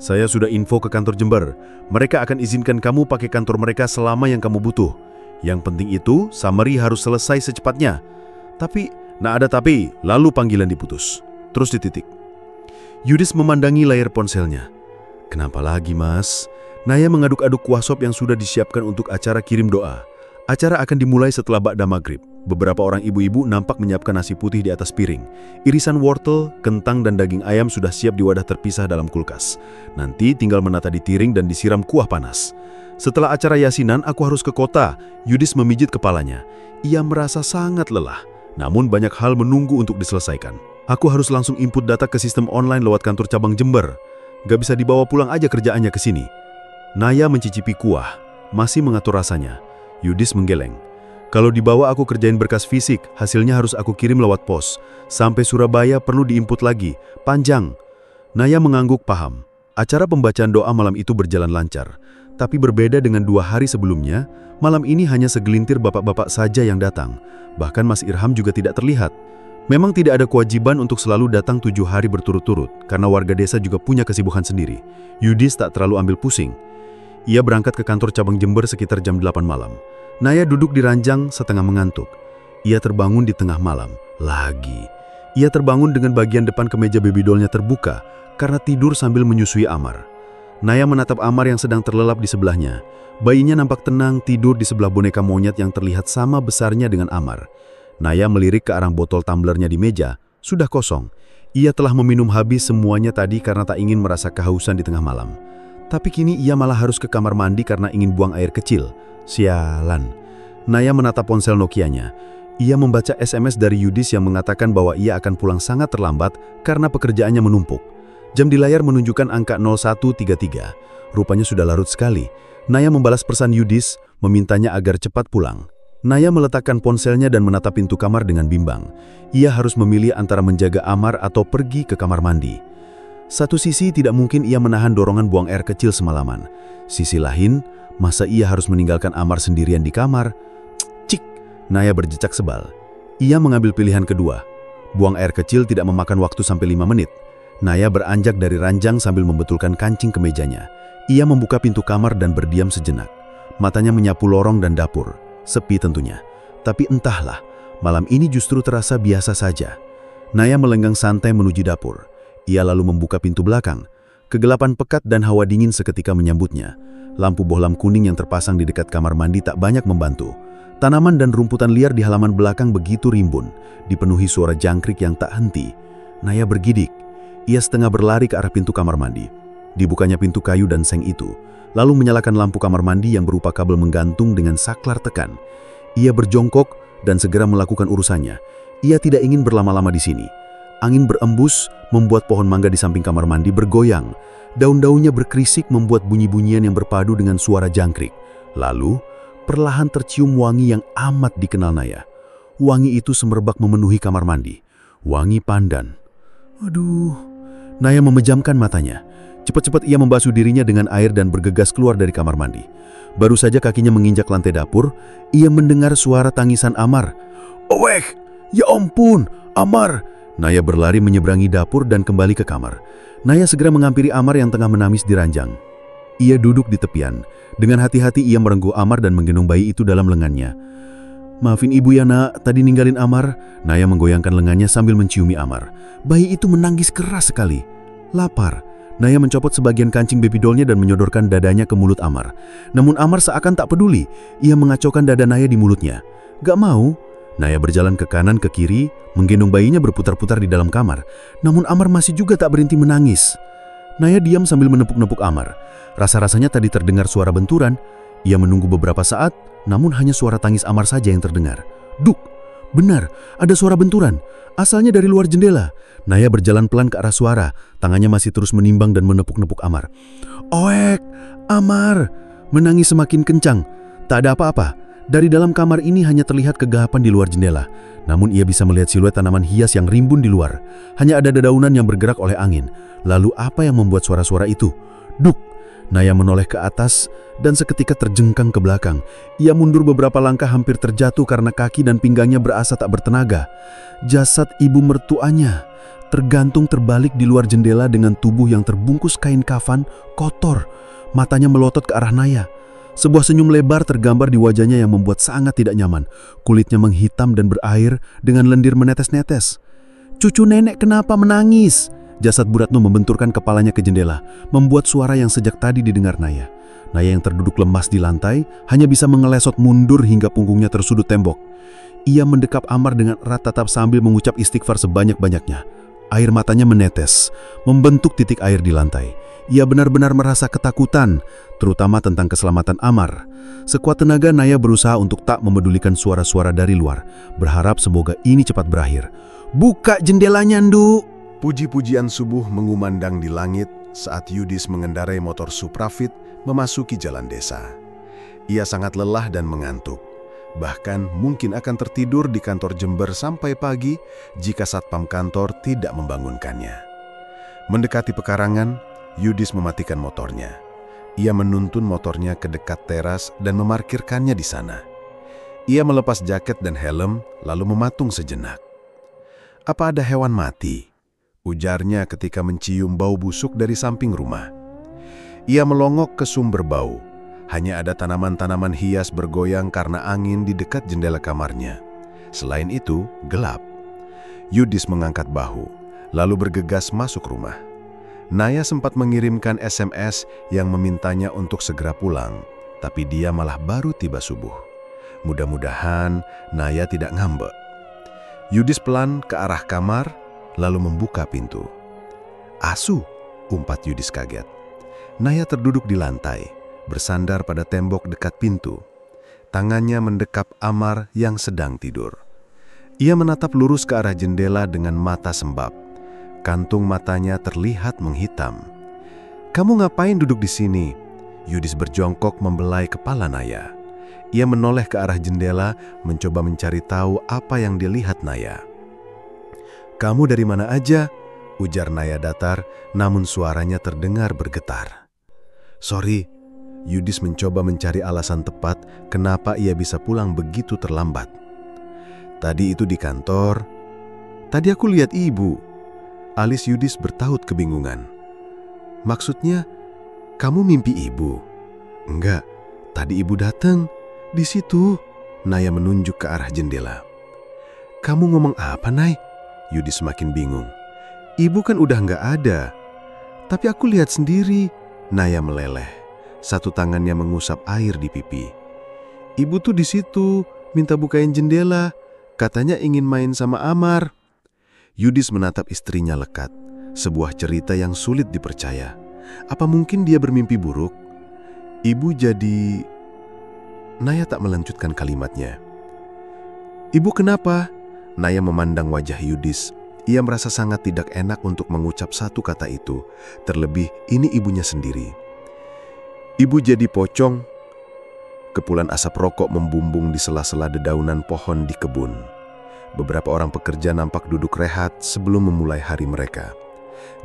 B: Saya sudah info ke kantor Jember. Mereka akan izinkan kamu pakai kantor mereka selama yang kamu butuh. Yang penting itu, summary harus selesai secepatnya. Tapi, ada tapi, lalu panggilan diputus. Terus dititik. Yudis memandangi layar ponselnya. Kenapa lagi, Mas? Naya mengaduk-aduk kuah sop yang sudah disiapkan untuk acara kirim doa. Acara akan dimulai setelah ba'da maghrib. Beberapa orang ibu-ibu nampak menyiapkan nasi putih di atas piring. Irisan wortel, kentang, dan daging ayam sudah siap di wadah terpisah dalam kulkas. Nanti tinggal menata di tiring dan disiram kuah panas. Setelah acara yasinan, aku harus ke kota. Yudis memijit kepalanya. Ia merasa sangat lelah. Namun banyak hal menunggu untuk diselesaikan. Aku harus langsung input data ke sistem online lewat kantor cabang Jember. Gak bisa dibawa pulang aja kerjaannya ke sini. Naya mencicipi kuah. Masih mengatur rasanya. Yudis menggeleng. Kalau dibawa aku kerjain berkas fisik, hasilnya harus aku kirim lewat pos. Sampai Surabaya perlu diinput lagi. Panjang. Naya mengangguk paham. Acara pembacaan doa malam itu berjalan lancar. Tapi berbeda dengan 2 hari sebelumnya, malam ini hanya segelintir bapak-bapak saja yang datang. Bahkan Mas Irham juga tidak terlihat. Memang tidak ada kewajiban untuk selalu datang 7 hari berturut-turut, karena warga desa juga punya kesibukan sendiri. Yudis tak terlalu ambil pusing. Ia berangkat ke kantor cabang Jember sekitar jam 8 malam. Naya duduk di ranjang setengah mengantuk. Ia terbangun di tengah malam. Lagi. Ia terbangun dengan bagian depan kemeja baby doll-nya terbuka karena tidur sambil menyusui Amar. Naya menatap Amar yang sedang terlelap di sebelahnya. Bayinya nampak tenang tidur di sebelah boneka monyet yang terlihat sama besarnya dengan Amar. Naya melirik ke arah botol tumblernya di meja. Sudah kosong. Ia telah meminum habis semuanya tadi karena tak ingin merasa kehausan di tengah malam. Tapi kini ia malah harus ke kamar mandi karena ingin buang air kecil. Sialan. Naya menatap ponsel Nokia-nya. Ia membaca SMS dari Yudis yang mengatakan bahwa ia akan pulang sangat terlambat karena pekerjaannya menumpuk. Jam di layar menunjukkan angka 0133. Rupanya sudah larut sekali. Naya membalas pesan Yudis, memintanya agar cepat pulang. Naya meletakkan ponselnya dan menatap pintu kamar dengan bimbang. Ia harus memilih antara menjaga Amar atau pergi ke kamar mandi. Satu sisi tidak mungkin ia menahan dorongan buang air kecil semalaman. Sisi lain, masa ia harus meninggalkan Amar sendirian di kamar? Cik, Naya berjejak sebal. Ia mengambil pilihan kedua. Buang air kecil tidak memakan waktu sampai 5 menit. Naya beranjak dari ranjang sambil membetulkan kancing ke mejanya. Ia membuka pintu kamar dan berdiam sejenak. Matanya menyapu lorong dan dapur. Sepi tentunya. Tapi entahlah, malam ini justru terasa biasa saja. Naya melenggang santai menuju dapur. Ia lalu membuka pintu belakang. Kegelapan pekat dan hawa dingin seketika menyambutnya. Lampu bohlam kuning yang terpasang di dekat kamar mandi tak banyak membantu. Tanaman dan rumputan liar di halaman belakang begitu rimbun, dipenuhi suara jangkrik yang tak henti. Naya bergidik. Ia setengah berlari ke arah pintu kamar mandi. Dibukanya pintu kayu dan seng itu, lalu menyalakan lampu kamar mandi yang berupa kabel menggantung dengan saklar tekan. Ia berjongkok dan segera melakukan urusannya. Ia tidak ingin berlama-lama di sini. Angin berembus membuat pohon mangga di samping kamar mandi bergoyang. Daun-daunnya berkerisik membuat bunyi-bunyian yang berpadu dengan suara jangkrik. Lalu, perlahan tercium wangi yang amat dikenal Naya. Wangi itu semerbak memenuhi kamar mandi. Wangi pandan. Aduh, Naya memejamkan matanya. Cepat-cepat ia membasuh dirinya dengan air dan bergegas keluar dari kamar mandi. Baru saja kakinya menginjak lantai dapur, ia mendengar suara tangisan Amar. "Oweh, ya ampun, Amar!" Naya berlari menyeberangi dapur dan kembali ke kamar. Naya segera menghampiri Amar yang tengah menangis di ranjang. Ia duduk di tepian. Dengan hati-hati ia merengkuh Amar dan menggendong bayi itu dalam lengannya. "Maafin ibu ya nak, tadi ninggalin Amar." Naya menggoyangkan lengannya sambil menciumi Amar. Bayi itu menangis keras sekali. Lapar. Naya mencopot sebagian kancing baby doll-nya dan menyodorkan dadanya ke mulut Amar. Namun Amar seakan tak peduli. Ia mengacaukan dada Naya di mulutnya. "Gak mau." Naya berjalan ke kanan ke kiri, menggendong bayinya berputar-putar di dalam kamar. Namun Amar masih juga tak berhenti menangis. Naya diam sambil menepuk-nepuk Amar. Rasa-rasanya tadi terdengar suara benturan. Ia menunggu beberapa saat, namun hanya suara tangis Amar saja yang terdengar. Duk!
A: Benar, ada suara benturan. Asalnya dari luar jendela. Naya berjalan pelan ke arah suara. Tangannya masih terus menimbang dan menepuk-nepuk Amar. "Oek, Amar!" Menangis semakin kencang. Tak ada apa-apa. Dari dalam kamar ini hanya terlihat kegelapan di luar jendela. Namun ia bisa melihat siluet tanaman hias yang rimbun di luar. Hanya ada dedaunan yang bergerak oleh angin. Lalu apa yang membuat suara-suara itu? Duk! Naya menoleh ke atas dan seketika terjengkang ke belakang. Ia mundur beberapa langkah hampir terjatuh karena kaki dan pinggangnya berasa tak bertenaga. Jasad ibu mertuanya tergantung terbalik di luar jendela dengan tubuh yang terbungkus kain kafan kotor. Matanya melotot ke arah Naya. Sebuah senyum lebar tergambar di wajahnya yang membuat sangat tidak nyaman. Kulitnya menghitam dan berair dengan lendir menetes-netes. "Cucu nenek kenapa menangis?" Jasad Bu Ratno membenturkan kepalanya ke jendela, membuat suara yang sejak tadi didengar Naya. Naya yang terduduk lemas di lantai hanya bisa mengelesot mundur hingga punggungnya tersudut tembok. Ia mendekap Amar dengan erat tatap sambil mengucap istighfar sebanyak-banyaknya. Air matanya menetes, membentuk titik air di lantai. Ia benar-benar merasa ketakutan, terutama tentang keselamatan Amar. Sekuat tenaga Naya berusaha untuk tak memedulikan suara-suara dari luar, berharap semoga ini cepat berakhir. "Buka jendelanya, Ndu!"
B: Puji-pujian subuh mengumandang di langit saat Yudis mengendarai motor Suprafit memasuki jalan desa. Ia sangat lelah dan mengantuk. Bahkan mungkin akan tertidur di kantor Jember sampai pagi jika satpam kantor tidak membangunkannya. Mendekati pekarangan, Yudis mematikan motornya. Ia menuntun motornya ke dekat teras dan memarkirkannya di sana. Ia melepas jaket dan helm lalu mematung sejenak. "Apa ada hewan mati?" ujarnya ketika mencium bau busuk dari samping rumah. Ia melongok ke sumber bau. Hanya ada tanaman-tanaman hias bergoyang karena angin di dekat jendela kamarnya. Selain itu, gelap. Yudis mengangkat bahu, lalu bergegas masuk rumah. Naya sempat mengirimkan SMS yang memintanya untuk segera pulang, tapi dia malah baru tiba subuh. Mudah-mudahan Naya tidak ngambek. Yudis pelan ke arah kamar, lalu membuka pintu. "Asu!" umpat Yudis kaget. Naya terduduk di lantai, bersandar pada tembok dekat pintu. Tangannya mendekap Amar yang sedang tidur. Ia menatap lurus ke arah jendela dengan mata sembab. Kantung matanya terlihat menghitam. "Kamu ngapain duduk di sini?" Yudis berjongkok membelai kepala Naya. Ia menoleh ke arah jendela, mencoba mencari tahu apa yang dilihat Naya. "Kamu dari mana aja?" ujar Naya datar, namun suaranya terdengar bergetar. "Sorry." Yudis mencoba mencari alasan tepat kenapa ia bisa pulang begitu terlambat. "Tadi itu di kantor. Tadi aku lihat ibu." Alis Yudis bertaut kebingungan. "Maksudnya, kamu mimpi ibu?" "Enggak, tadi ibu datang. Di situ." Naya menunjuk ke arah jendela. "Kamu ngomong apa, Nay?" Yudis semakin bingung. "Ibu kan udah nggak ada." "Tapi aku lihat sendiri." Naya meleleh. Satu tangannya mengusap air di pipi. "Ibu tuh di situ, minta bukain jendela. Katanya ingin main sama Amar." Yudis menatap istrinya lekat. Sebuah cerita yang sulit dipercaya. Apa mungkin dia bermimpi buruk? "Ibu jadi..." Naya tak melanjutkan kalimatnya. "Ibu kenapa?" Naya memandang wajah Yudis. Ia merasa sangat tidak enak untuk mengucap satu kata itu. Terlebih ini ibunya sendiri. "Ibu jadi pocong." Kepulan asap rokok membumbung di sela-sela dedaunan pohon di kebun. Beberapa orang pekerja nampak duduk rehat sebelum memulai hari mereka.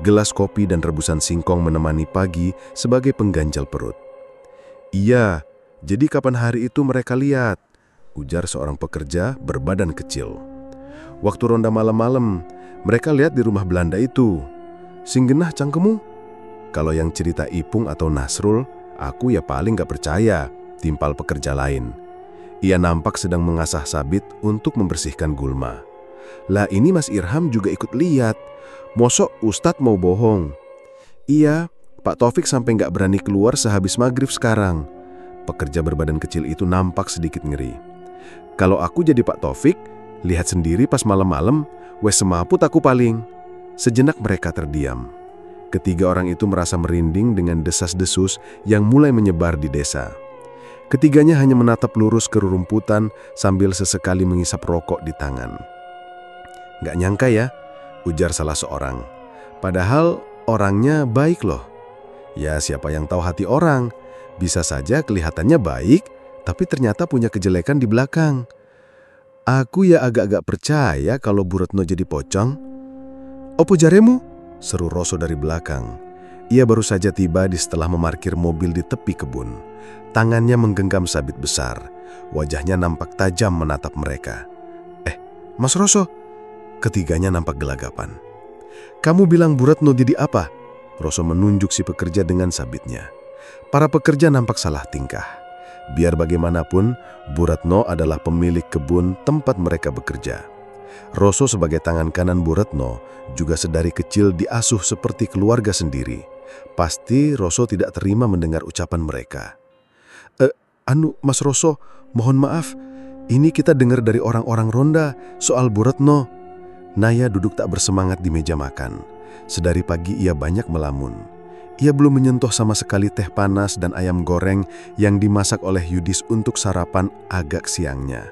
B: Gelas kopi dan rebusan singkong menemani pagi sebagai pengganjal perut. "Iya, jadi kapan hari itu mereka lihat?" ujar seorang pekerja berbadan kecil. "Waktu ronda malam-malam, mereka lihat di rumah Belanda itu. Sing genah cangkemu?" "Kalau yang cerita Ipung atau Nasrul, aku ya paling gak percaya," timpal pekerja lain. Ia nampak sedang mengasah sabit untuk membersihkan gulma. "Lah ini Mas Irham juga ikut lihat. Mosok Ustadz mau bohong?" "Iya, Pak Taufik sampai gak berani keluar sehabis maghrib sekarang." Pekerja berbadan kecil itu nampak sedikit ngeri. "Kalau aku jadi Pak Taufik, lihat sendiri pas malam-malam, wes semaput aku paling." Sejenak mereka terdiam. Ketiga orang itu merasa merinding dengan desas-desus yang mulai menyebar di desa. Ketiganya hanya menatap lurus ke rerumputan sambil sesekali mengisap rokok di tangan. "Nggak nyangka ya," ujar salah seorang. "Padahal orangnya baik loh." "Ya, siapa yang tahu hati orang? Bisa saja kelihatannya baik, tapi ternyata punya kejelekan di belakang." "Aku ya agak-agak percaya kalau Bu Retno jadi pocong." "Opo jaremu?" seru Roso dari belakang. Ia baru saja tiba setelah memarkir mobil di tepi kebun. Tangannya menggenggam sabit besar. Wajahnya nampak tajam menatap mereka. Mas Roso?" Ketiganya nampak gelagapan. "Kamu bilang Bu Retno jadi apa?" Roso menunjuk si pekerja dengan sabitnya. Para pekerja nampak salah tingkah. Biar bagaimanapun, Bu Retno adalah pemilik kebun tempat mereka bekerja. Roso sebagai tangan kanan Bu Retno juga sedari kecil diasuh seperti keluarga sendiri. Pasti Roso tidak terima mendengar ucapan mereka. Mas Roso, mohon maaf. Ini kita dengar dari orang-orang ronda soal Bu Retno." Naya duduk tak bersemangat di meja makan. Sedari pagi ia banyak melamun. Ia belum menyentuh sama sekali teh panas dan ayam goreng yang dimasak oleh Yudis untuk sarapan agak siangnya.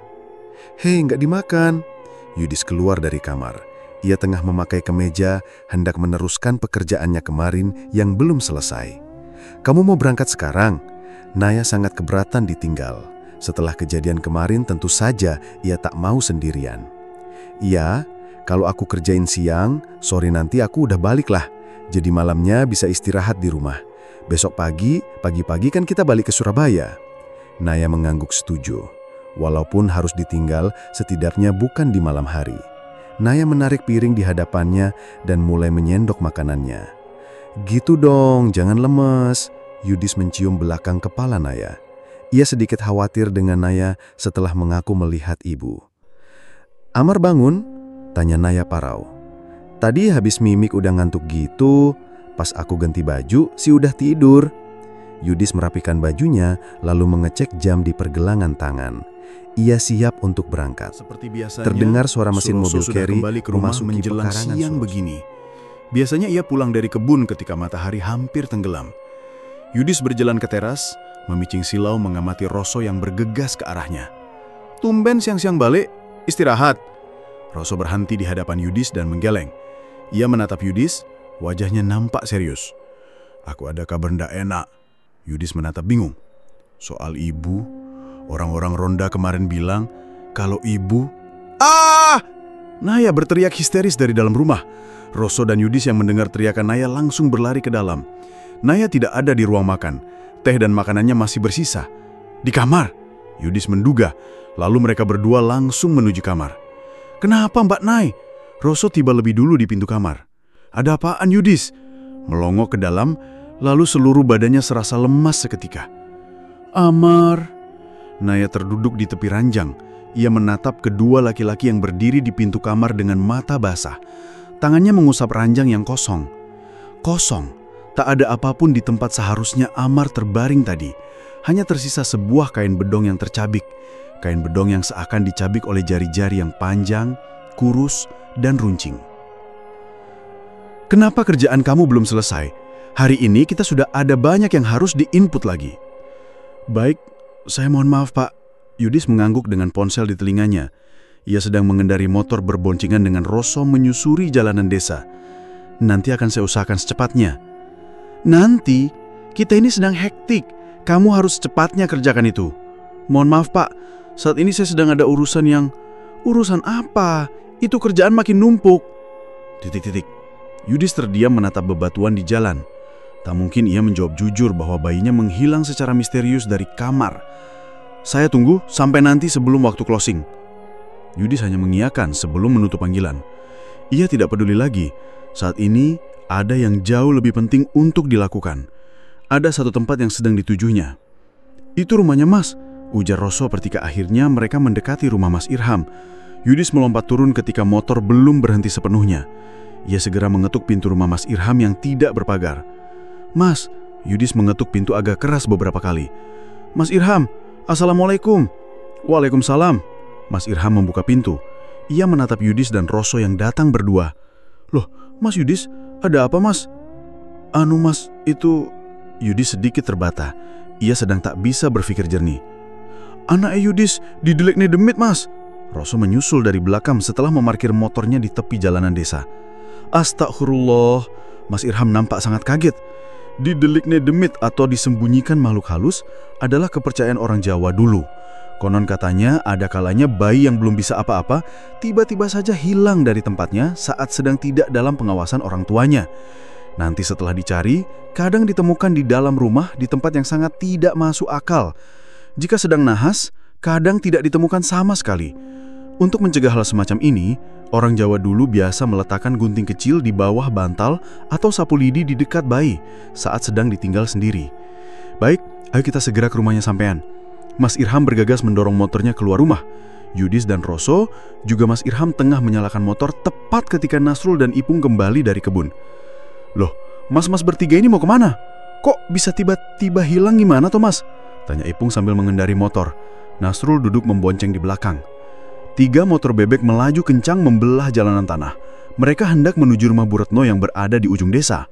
B: "Hei, nggak dimakan." Yudis keluar dari kamar. Ia tengah memakai kemeja, hendak meneruskan pekerjaannya kemarin yang belum selesai. "Kamu mau berangkat sekarang?" Naya sangat keberatan ditinggal. Setelah kejadian kemarin tentu saja ia tak mau sendirian. "Iya, kalau aku kerjain siang, sore nanti aku udah balik lah. Jadi malamnya bisa istirahat di rumah. Besok pagi-pagi kan kita balik ke Surabaya." Naya mengangguk setuju. Walaupun harus ditinggal, setidaknya bukan di malam hari. Naya menarik piring di hadapannya dan mulai menyendok makanannya. "Gitu dong, jangan lemes." Yudis mencium belakang kepala Naya. Ia sedikit khawatir dengan Naya setelah mengaku melihat ibu. "Amar bangun?" tanya Naya parau. "Tadi habis Mimik udah ngantuk gitu, pas aku ganti baju si udah tidur." Yudis merapikan bajunya lalu mengecek jam di pergelangan tangan. Ia siap untuk berangkat.
A: Seperti biasanya,
B: Terdengar suara mesin mobil
A: sudah
B: carry
A: kembali ke rumah
B: memasuki
A: menjelang
B: pekarangan
A: siang
B: Suros.
A: begini. Biasanya ia pulang dari kebun ketika matahari hampir tenggelam. Yudis berjalan ke teras, memicing silau mengamati Roso yang bergegas ke arahnya. "Tumben siang-siang balik, istirahat." Roso berhenti di hadapan Yudis dan menggeleng. Ia menatap Yudis, wajahnya nampak serius. "Aku ada kabar ndak enak." Yudis menatap bingung. "Soal ibu, orang-orang ronda kemarin bilang kalau ibu..." "Ah!" Naya berteriak histeris dari dalam rumah. Roso dan Yudis yang mendengar teriakan Naya langsung berlari ke dalam. Naya tidak ada di ruang makan. Teh dan makanannya masih bersisa. Di kamar, Yudis menduga. Lalu mereka berdua langsung menuju kamar. "Kenapa Mbak Nay?" Roso tiba lebih dulu di pintu kamar. "Ada apaan Yudis?" Melongo ke dalam, lalu seluruh badannya serasa lemas seketika. "Amar." Naya terduduk di tepi ranjang. Ia menatap kedua laki-laki yang berdiri di pintu kamar dengan mata basah. Tangannya mengusap ranjang yang kosong. Kosong. Tak ada apapun di tempat seharusnya Amar terbaring tadi. Hanya tersisa sebuah kain bedong yang tercabik. Kain bedong yang seakan dicabik oleh jari-jari yang panjang, kurus, dan runcing. "Kenapa kerjaan kamu belum selesai? Hari ini kita sudah ada banyak yang harus di-input lagi." "Baik, saya mohon maaf Pak." Yudis mengangguk dengan ponsel di telinganya. Ia sedang mengendari motor berboncengan dengan Roso menyusuri jalanan desa. "Nanti akan saya usahakan secepatnya." "Nanti? Kita ini sedang hektik. Kamu harus secepatnya kerjakan itu." "Mohon maaf Pak, saat ini saya sedang ada urusan yang..." "Urusan apa? Itu kerjaan makin numpuk." Yudis terdiam menatap bebatuan di jalan. Tak mungkin ia menjawab jujur bahwa bayinya menghilang secara misterius dari kamar. "Saya tunggu sampai nanti sebelum waktu closing." Yudis hanya mengiyakan sebelum menutup panggilan. Ia tidak peduli lagi. Saat ini ada yang jauh lebih penting untuk dilakukan. Ada satu tempat yang sedang ditujunya. "Itu rumahnya Mas," ujar Roso ketika akhirnya mereka mendekati rumah Mas Irham. Yudis melompat turun ketika motor belum berhenti sepenuhnya. Ia segera mengetuk pintu rumah Mas Irham yang tidak berpagar. "Mas," Yudis mengetuk pintu agak keras beberapa kali. "Mas Irham, Assalamualaikum." "Waalaikumsalam." Mas Irham membuka pintu. Ia menatap Yudis dan Roso yang datang berdua. "Loh, Mas Yudis, ada apa Mas?" "Anu Mas, itu..." Yudis sedikit terbata. Ia sedang tak bisa berpikir jernih. "Anak Yudis didelik nih demit, Mas." Roso menyusul dari belakang setelah memarkir motornya di tepi jalanan desa. "Astagfirullah." Mas Irham nampak sangat kaget. Didelik nih demit atau disembunyikan makhluk halus adalah kepercayaan orang Jawa dulu. Konon katanya ada kalanya bayi yang belum bisa apa-apa tiba-tiba saja hilang dari tempatnya saat sedang tidak dalam pengawasan orang tuanya. Nanti setelah dicari, kadang ditemukan di dalam rumah di tempat yang sangat tidak masuk akal. Jika sedang nahas, kadang tidak ditemukan sama sekali. Untuk mencegah hal semacam ini, orang Jawa dulu biasa meletakkan gunting kecil di bawah bantal atau sapu lidi di dekat bayi saat sedang ditinggal sendiri. "Baik, ayo kita segera ke rumahnya sampean." Mas Irham bergegas mendorong motornya keluar rumah. Yudis dan Roso, juga Mas Irham tengah menyalakan motor tepat ketika Nasrul dan Ipung kembali dari kebun. "Loh, mas-mas bertiga ini mau kemana? Kok bisa tiba-tiba hilang gimana toh, Mas?" tanya Ipung sambil mengendari motor. Nasrul duduk membonceng di belakang. 3 motor bebek melaju kencang membelah jalanan tanah. Mereka hendak menuju rumah Bu Retno yang berada di ujung desa.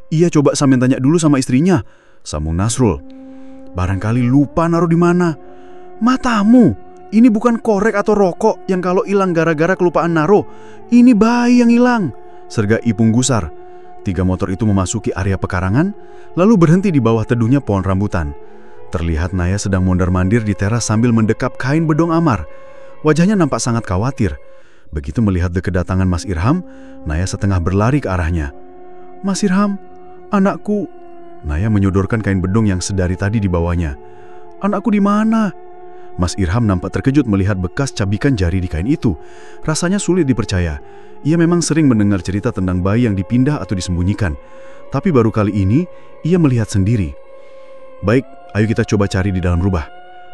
A: "Iya, coba sampean tanya dulu sama istrinya," sambung Nasrul. "Barangkali lupa naruh di mana." "Matamu, ini bukan korek atau rokok yang kalau hilang gara-gara kelupaan naruh. Ini bayi yang hilang," serga Ipung gusar. 3 motor itu memasuki area pekarangan, lalu berhenti di bawah teduhnya pohon rambutan. Terlihat Naya sedang mondar-mandir di teras sambil mendekap kain bedong Amar. Wajahnya nampak sangat khawatir. Begitu melihat kedatangan Mas Irham, Naya setengah berlari ke arahnya. "Mas Irham, anakku." Naya menyodorkan kain bedong yang sedari tadi di bawahnya. "Anakku di mana?" Mas Irham nampak terkejut melihat bekas cabikan jari di kain itu. Rasanya sulit dipercaya. Ia memang sering mendengar cerita tentang bayi yang dipindah atau disembunyikan. Tapi baru kali ini, ia melihat sendiri. "Baik, ayo kita coba cari di dalam rubah."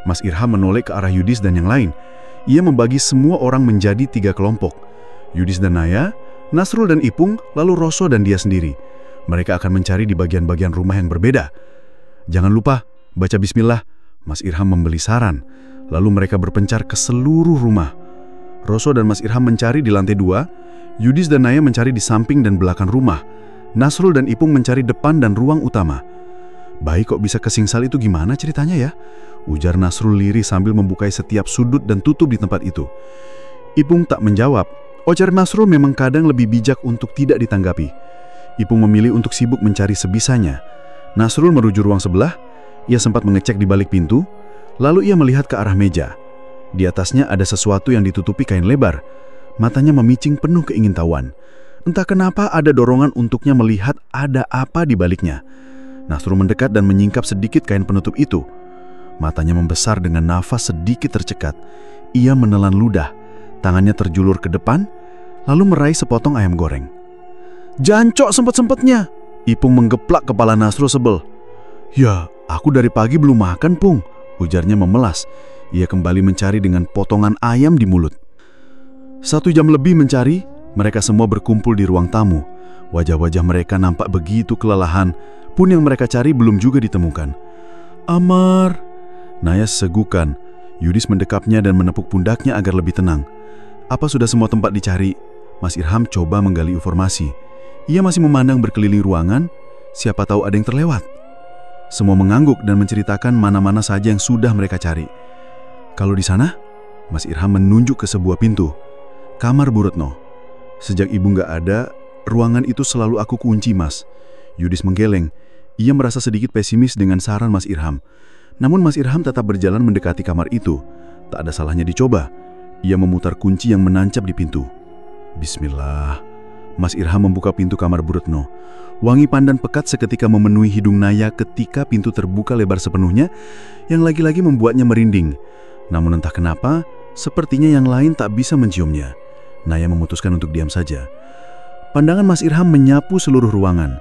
A: Mas Irham menoleh ke arah Yudis dan yang lain. Ia membagi semua orang menjadi 3 kelompok. Yudis dan Naya, Nasrul dan Ipung, lalu Roso dan dia sendiri. Mereka akan mencari di bagian-bagian rumah yang berbeda. "Jangan lupa, baca bismillah," Mas Irham memberi saran. Lalu mereka berpencar ke seluruh rumah. Roso dan Mas Irham mencari di lantai 2, Yudis dan Naya mencari di samping dan belakang rumah. Nasrul dan Ipung mencari depan dan ruang utama. "Bayi kok bisa kesingsal itu gimana ceritanya ya?" ujar Nasrul lirih sambil membukai setiap sudut dan tutup di tempat itu. Ipung tak menjawab. Ujar Nasrul memang kadang lebih bijak untuk tidak ditanggapi. Ipung memilih untuk sibuk mencari sebisanya. Nasrul merujuk ruang sebelah. Ia sempat mengecek di balik pintu. Lalu ia melihat ke arah meja. Di atasnya ada sesuatu yang ditutupi kain lebar. Matanya memicing penuh keingintahuan. Entah kenapa ada dorongan untuknya melihat ada apa di baliknya. Nasrul mendekat dan menyingkap sedikit kain penutup itu. Matanya membesar dengan nafas sedikit tercekat. Ia menelan ludah. Tangannya terjulur ke depan, lalu meraih sepotong ayam goreng. "Jancok sempet-sempetnya!" Ipung menggeplak kepala Nasrul sebel. "Ya, aku dari pagi belum makan, Pung," ujarnya memelas. Ia kembali mencari dengan potongan ayam di mulut. 1 jam lebih mencari, mereka semua berkumpul di ruang tamu. Wajah-wajah mereka nampak begitu kelelahan, pun yang mereka cari belum juga ditemukan. "Amar," Naya segukan. Yudis mendekapnya dan menepuk pundaknya agar lebih tenang. "Apa sudah semua tempat dicari?" Mas Irham coba menggali informasi. Ia masih memandang berkeliling ruangan, siapa tahu ada yang terlewat. Semua mengangguk dan menceritakan mana-mana saja yang sudah mereka cari. "Kalau di sana," Mas Irham menunjuk ke sebuah pintu. "Kamar Bu Retno. Sejak ibu nggak ada, ruangan itu selalu aku kunci, Mas." Yudis menggeleng. Ia merasa sedikit pesimis dengan saran Mas Irham. Namun Mas Irham tetap berjalan mendekati kamar itu. Tak ada salahnya dicoba. Ia memutar kunci yang menancap di pintu. Bismillah. Mas Irham membuka pintu kamar Bu Retno. Wangi pandan pekat seketika memenuhi hidung Naya ketika pintu terbuka lebar sepenuhnya, yang lagi-lagi membuatnya merinding. Namun entah kenapa, sepertinya yang lain tak bisa menciumnya. Naya memutuskan untuk diam saja. Pandangan Mas Irham menyapu seluruh ruangan.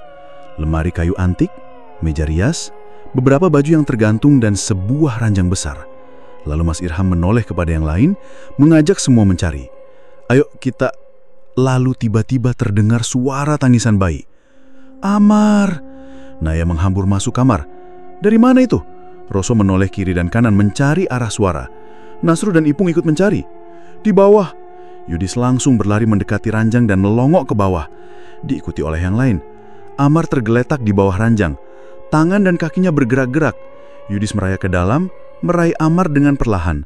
A: Lemari kayu antik, meja rias, beberapa baju yang tergantung dan sebuah ranjang besar. Lalu Mas Irham menoleh kepada yang lain, mengajak semua mencari. "Ayo kita..." Lalu tiba-tiba terdengar suara tangisan bayi. "Amar!" Naya menghambur masuk kamar. "Dari mana itu?" Roso menoleh kiri dan kanan mencari arah suara. Nasrul dan Ipung ikut mencari. "Di bawah." Yudis langsung berlari mendekati ranjang dan melongok ke bawah. Diikuti oleh yang lain. Amar tergeletak di bawah ranjang. Tangan dan kakinya bergerak-gerak. Yudis merayap ke dalam, meraih Amar dengan perlahan.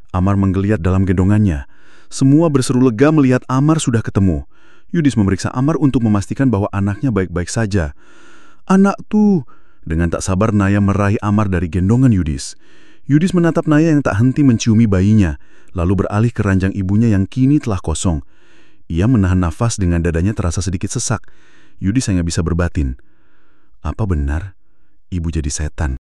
A: Amar menggeliat dalam gendongannya. Semua berseru lega melihat Amar sudah ketemu. Yudis memeriksa Amar untuk memastikan bahwa anaknya baik-baik saja. "Anak tuh!" Dengan tak sabar Naya meraih Amar dari gendongan Yudis. Yudis menatap Naya yang tak henti menciumi bayinya, lalu beralih ke ranjang ibunya yang kini telah kosong. Ia menahan nafas dengan dadanya terasa sedikit sesak. Yudis hanya bisa berbatin, "Apa benar ibu jadi setan?"